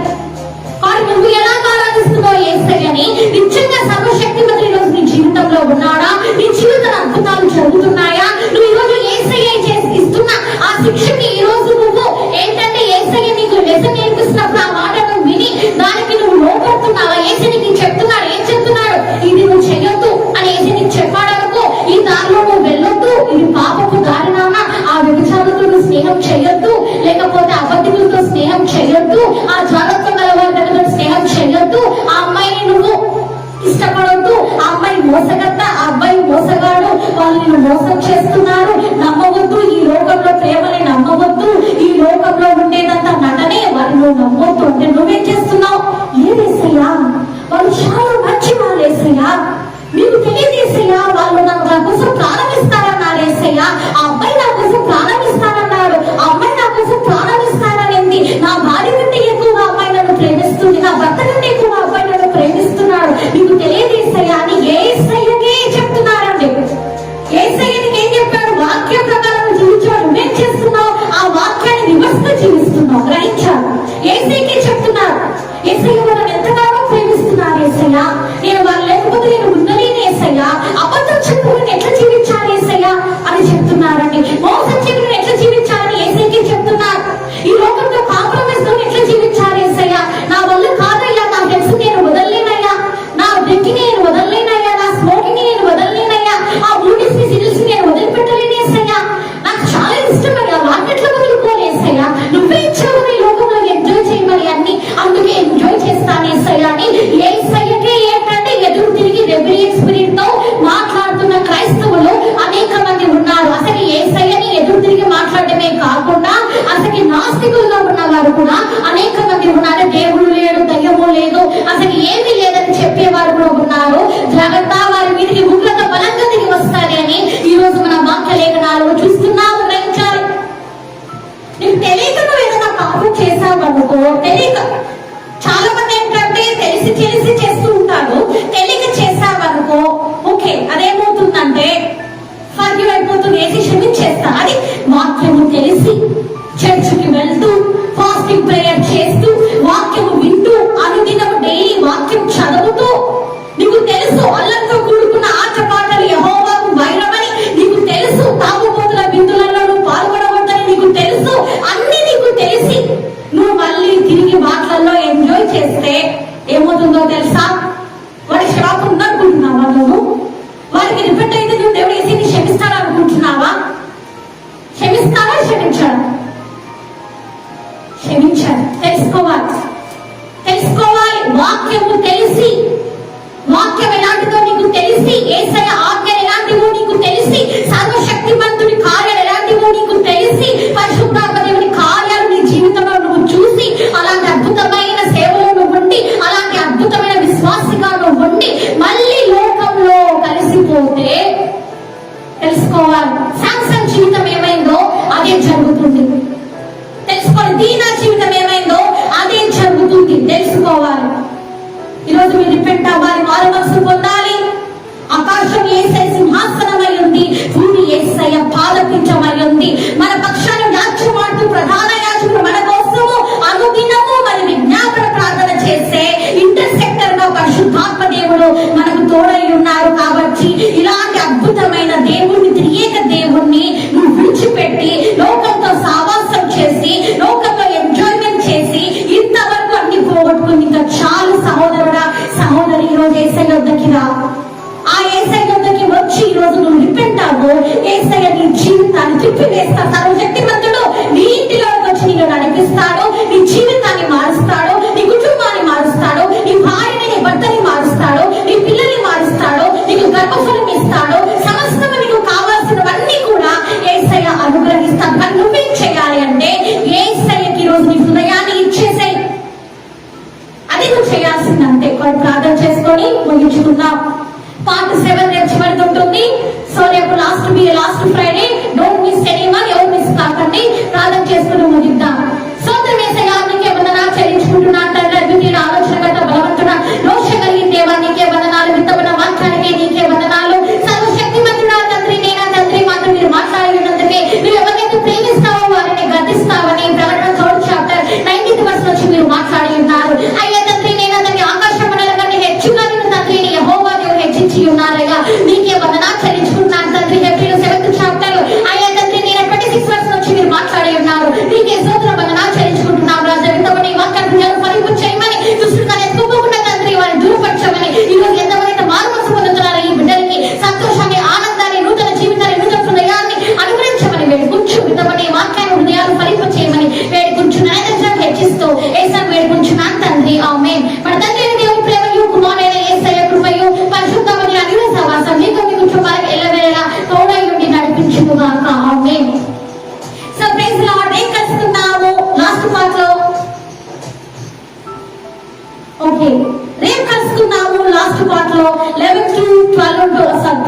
కానీ నువ్వు ఎలా ఆరాధిస్తున్నావు యేసయ్యని? నిజంగా సర్వశక్తిమంతుడు ఈరోజు నీ జీవితంలో ఉన్నాడా? నీ జీవితంలో అద్భుతాలు జరుగుతున్నాయా? నువ్వు ఈరోజు యేసయ్య ఇస్తున్న ఆ శిక్షకి ఈరోజు నువ్వు ఏంటంటే యేసయ్య నీకు లెసన్ నేర్పిస్తున్నప్పుడు ఆ మాటను విని దానికి నువ్వు లోపడుతున్నావా? యేసయ్య నీకు చెప్తున్నాడు. ఏం చెప్తున్నాడు? ఇది నువ్వు చెయ్యొద్దు అని యేసయ్య నీకు చెప్పాడనుకో, ఈ దారిలో నువ్వు వెళ్ళొద్దు, ఇది పాపపు దారినామా, ఆ వ్యభిచారులతో నువ్వు స్నేహం చెయ్యొద్దు, లేకపోతే అబద్ధికులతో స్నేహం చెయ్యొద్దు, ఆ జాగ్రత్త గల వాళ్ళతో స్నేహం చెయ్యొద్దు, ఆ అమ్మాయిని నువ్వు ఇష్టపడొద్దు, ఆ అమ్మాయి మోసగత్త, ఆ అబ్బాయి మోసగాడు, వాళ్ళు నిన్ను మోసం చేస్తున్నారు, నమ్మవద్దు, ఈ లోకంలో ప్రేమని నమ్మవద్దు, ఈ లోకంలో ఉండేదంతా నటనే, వాళ్ళు నువ్వు నమ్మవద్దు అంటే నువ్వేం చేస్తున్నావు? ఏదేసయ్యా వాళ్ళు చాలా మంచి వాళ్ళు యేసయ్యా, మీకు తెలియదేసయ్యా వాళ్ళు నా కోసం ప్రారంభిస్తారన్నారు యేసయ్యా, ఆ అబ్బాయి నా కోసం ప్రారంభిస్తానన్నాడు, ఆ అమ్మాయి నా కోసం ప్రారంభిస్తాననింది, నా భార్య కంటే ఎక్కువగా అమ్మాయి నన్ను ప్రేమిస్తుంది, నా భర్త కంటే ఎక్కువగా అబ్బాయి నన్ను ప్రేమిస్తున్నాడు, మీకు తెలియదేసయ్యా అని యేసయ్యకే చెప్తున్నారండి. యేసయ్యకి ఏం చెప్పాడు? వాక్య ప్రకారం జీవించాడు. నువ్వేం చేస్తున్నావు? ఆ వాక్యాన్ని వివస్థ జీవిస్తున్నావు. గ్రహించాడు. యేసయ్యకే చెప్తున్నారు. యేసయ్య వాళ్ళని ఎంతగానో ప్రేమిస్తున్నారు. యేసయ్య నేను వాళ్ళు లేకపోతే నేను ఉండలేను యేసయ్య, అబద్ధం చెప్పుకుని ఎట్లా జీవించాలి యేసయ్య అని చెప్తున్నారండి. మోసం చెప్పుకుని ఎట్లా జీవించాలని యేసయ్యకే చెప్తున్నారు. ఈ లోకంలో కాంప్రమైజ్ తో ఎట్లా జీవించాలి యేసయ్య, నా వల్ల కాదయ్యా, నా ఫ్రెండ్స్ నేను వదలలేనయ్యా, నా డ్రింకింగ్ నేను వదలలేనయ్యా, నా స్మోకింగ్ నేను వదలలేనయ్యా, ఆ మూవీస్ ని సీరియల్స్ ని నేను వదిలిపెట్టలేను యేసయ్య, నాకు చాలా ఇష్టమయ్యా, వాటిట్లో వదులుకోను యేసయ్య, నువ్వే ఇచ్చావు ఈ లోకంలో ఎంజాయ్ చేయమని అన్ని, అందుకే ఎంజాయ్ చేస్తాను యేసయ్య అని యేసయ్యకే ఏంటంటే ఎదురు తిరిగి రెబిలియన్ స్పిరిట్ తో మాట్లాడుతున్న క్రైస్తవులు అనేక మంది ఉన్నారు. అసలు యేసయ్యని ఎదురు తిరిగి మాట్లాడటమే కాకుండా అసలు నాస్తికులుగా ఉన్నవారు కూడా అనేక మంది ఉన్నారు. దేవుడు లేడు, దయ్యము లేదు, అసలు ఏమీ లేదని చెప్పేవారు కూడా ఉన్నారు. జాగ్రత్త, వారి మీదకి ఉగ్రత బలంగా తిరిగి వస్తాయి అని ఈ రోజు మన వాక్య లేఖనాలను చూస్తున్నాము. గ్రహించాలి. నీకు తెలియక నువ్వు ఏదైనా పాపం చేశావు అనుకో, తెలియక, చాలా మంది ఏంటంటే తెలిసి చేస్తూ ఉంటారు, తెలియక చేశావనుకో ఓకే, అదేమవుతుందంటే ఫర్గివ్ అయిపోతుంది, వేసి క్షమించేస్తా. అది వాక్యము తెలిసి చర్చికి వెళ్తూ ఫాస్టింగ్ ప్రేయర్ చేస్తూ వాక్యము వింటూ అనుదినము డైలీ వాక్యం చదువుతూ నీకు తెలుసు అల్లంతో కూడుకున్న ఆటపాటలు యెహోవాకు వైరమని నీకు తెలుసు, తాగుబోతుల విందులలో నువ్వు పాల్గొనవద్దని నీకు తెలుసు, అన్ని నీకు తెలిసి నువ్వు మళ్ళీ తిరిగి వాటిలలో ఎంజాయ్ చేస్తే ఏమవుతుందో తెలుసా? వాడి షాప్ ఉందనుకుంటున్నావా? నువ్వు వాడికి రిపెంట్ అయితే నువ్వు దేవుడు వేసి క్షమిస్తాడనుకుంటున్నావా? క్షమిస్తావా? క్షమించాడు. తెలుసుకోవాలి. వాక్యము తెలిసి, వాక్యం ఎలాంటిదో నీకు తెలిసి, యేసయ్య ఆజ్ఞలు ఎలాంటివో నీకు తెలిసి, సర్వశక్తిమంతుడి కార్యాలు ఎలాంటివో నీకు తెలిసి, పరిశుద్ధాత్మ దేవుని కార్యాలు నీ రోజు మీరు రిపెంట్ అవ్వాలి, మారు మనసు పొందాలి. ఆకాశం యేసయ్య సింహాసనమై ఉంది, భూమి యేసయ్య పాదపీఠమై ఉంది. మన పక్షాన్ని యాచమాడుతూ ప్రధాన యాజకుడు మన కోసము అనుదినము మరి విజ్ఞాపన ప్రార్థన చేసే ఇంటర్సెక్టర్ గా పరిశుద్ధాత్మ దేవుడు మనకు తోడై ఉన్నారు. కాబట్టి ఇలాంటి అద్భుతమైన దేవుణ్ణి, త్రియేక దేవుణ్ణి నువ్వు విడిచిపెట్టి లోకంతో సావాసం చేసి, లోకంతో ఎంజాయ్మెంట్ చేసి ఇంతవరకు అన్ని పోగొట్టుకుని ఇంకా చాలు సహోదరుడా, సహోదరి. ఈ రోజు యేసయ్య వద్దకి రా. ఆ యేసయ్య వద్దకి వచ్చి ఈ రోజు నువ్వు రిపెంట్ అవ్వు. యేసయ్య నీ జీవితాన్ని తిప్పివేస్తా. సర్వశక్తిమంతుడు నీ ఇంటిలోకి వచ్చి నిన్ను నడిపిస్తాడు, నీ జీవితాన్ని మారుస్తాడు, నీ కుటుంబాన్ని మారుస్తాడు, నీ భార్యని, నీ భర్తని మారుస్తాడు, నీ పిల్లల్ని మారుస్తాడు, నీకు గర్భఫలం ఇస్తాడు. సమస్తము నీకు కావాల్సినవన్నీ కూడా యేసయ్య అనుగ్రహిస్తాడు. కానీ నువ్వేం చేయాలి అంటే యేసయ్యకి ఈ రోజు నీ హృదయాన్ని ఇచ్చేసేయ్. అది నువ్వు చేయాల్సిందంటే. ప్రార్థన చేసుకొని ముగించుకుందాం. పార్ట్ 7 రేపు చివరికి ఉంటుంది. సో రేపు last Friday. Don't miss anyone. ఎవరు మిస్ కాకండి. ప్రార్థన చేసుకుని ముగిద్దాం. సోదరం యేసయ్యా నీకే వందనాలు చెల్లించుకుంటున్నాను తండ్రి. అద్వితీయుడ, ఆలోచనకర్త, బలవంతుడా, రోష కలిగిన దేవా నీకే వందనాలు. విత్తమైన వాక్యానికి నీకే వందనాలు. సర్వశక్తిమంతుడా తండ్రి, నేనా తండ్రి మాత్రం మీరు మాట్లాడినందుకే, మీరు ఎవరినైతే ప్రేమిస్తావో వారిని గర్దిస్తావని ప్రకటన 3rd చాప్టర్ 19th verse నుంచి మీరు మాట్లాడి ఉన్నారు. అయ్యా తండ్రి, నేనా తండ్రి ఆకాశ మండలం కంటే హెచ్చుగా నిన్ను తండ్రి యెహోవా దేవుడు హెచ్చించి ఉన్నారయ్యా. నీకే వందనాలు చెల్లించుకుంటున్నాను తండ్రి. హెబ్రీయుల 7th చాప్టర్ అయ్యా తండ్రి నేను 26 verse నుంచి మీరు మాట్లాడి ఉన్నారు. నీకే స్తోత్రం, వందనాలు చెల్లించుకుంటున్నాను రాజా. విత్తమని ఈ వాక్యాన్ని ఫలింపు చేయమని, దుష్టుడు తను ఎత్తుకోకుండా తండ్రి వారిని దూరపరచమని. ఈ రోజు ఎంతమంది మారు మనసు పొందుతున్నారో ఈ బిడ్డలకి సంతోషాన్ని, ఆనందాన్ని, నూతన జీవితాన్ని, నూతన హృదయాన్ని అనుగ్రహించమని వేడుకుంటూ, విత్తమని ఈ వాక్యాన్ని హృదయాలు ఫలింపు చేయమని వేడుకుంటూ నాయన హెచ్చిస్తూ ఏసాను వేడుకుంటున్నాను తండ్రి. ఆమేన్. మన తండ్రి దేవుని ప్రేమయు, కుమారుడైన యేసయ్య కృపయు, పరిశుద్ధమైన అన్యుల సహవాసం నీకు మీ కుటుంబాలకు ఎల్లవేళలా తోడై ఉండి నడిపించుగాక. Amen. So praise the Lord. ఏం కలుసుకుందాము లాస్ట్ పార్ట్ లో? ఓకే, రేపు కలుసుకుందాము లాస్ట్ పార్ట్ లో 11 to 12 ఉంటుంది.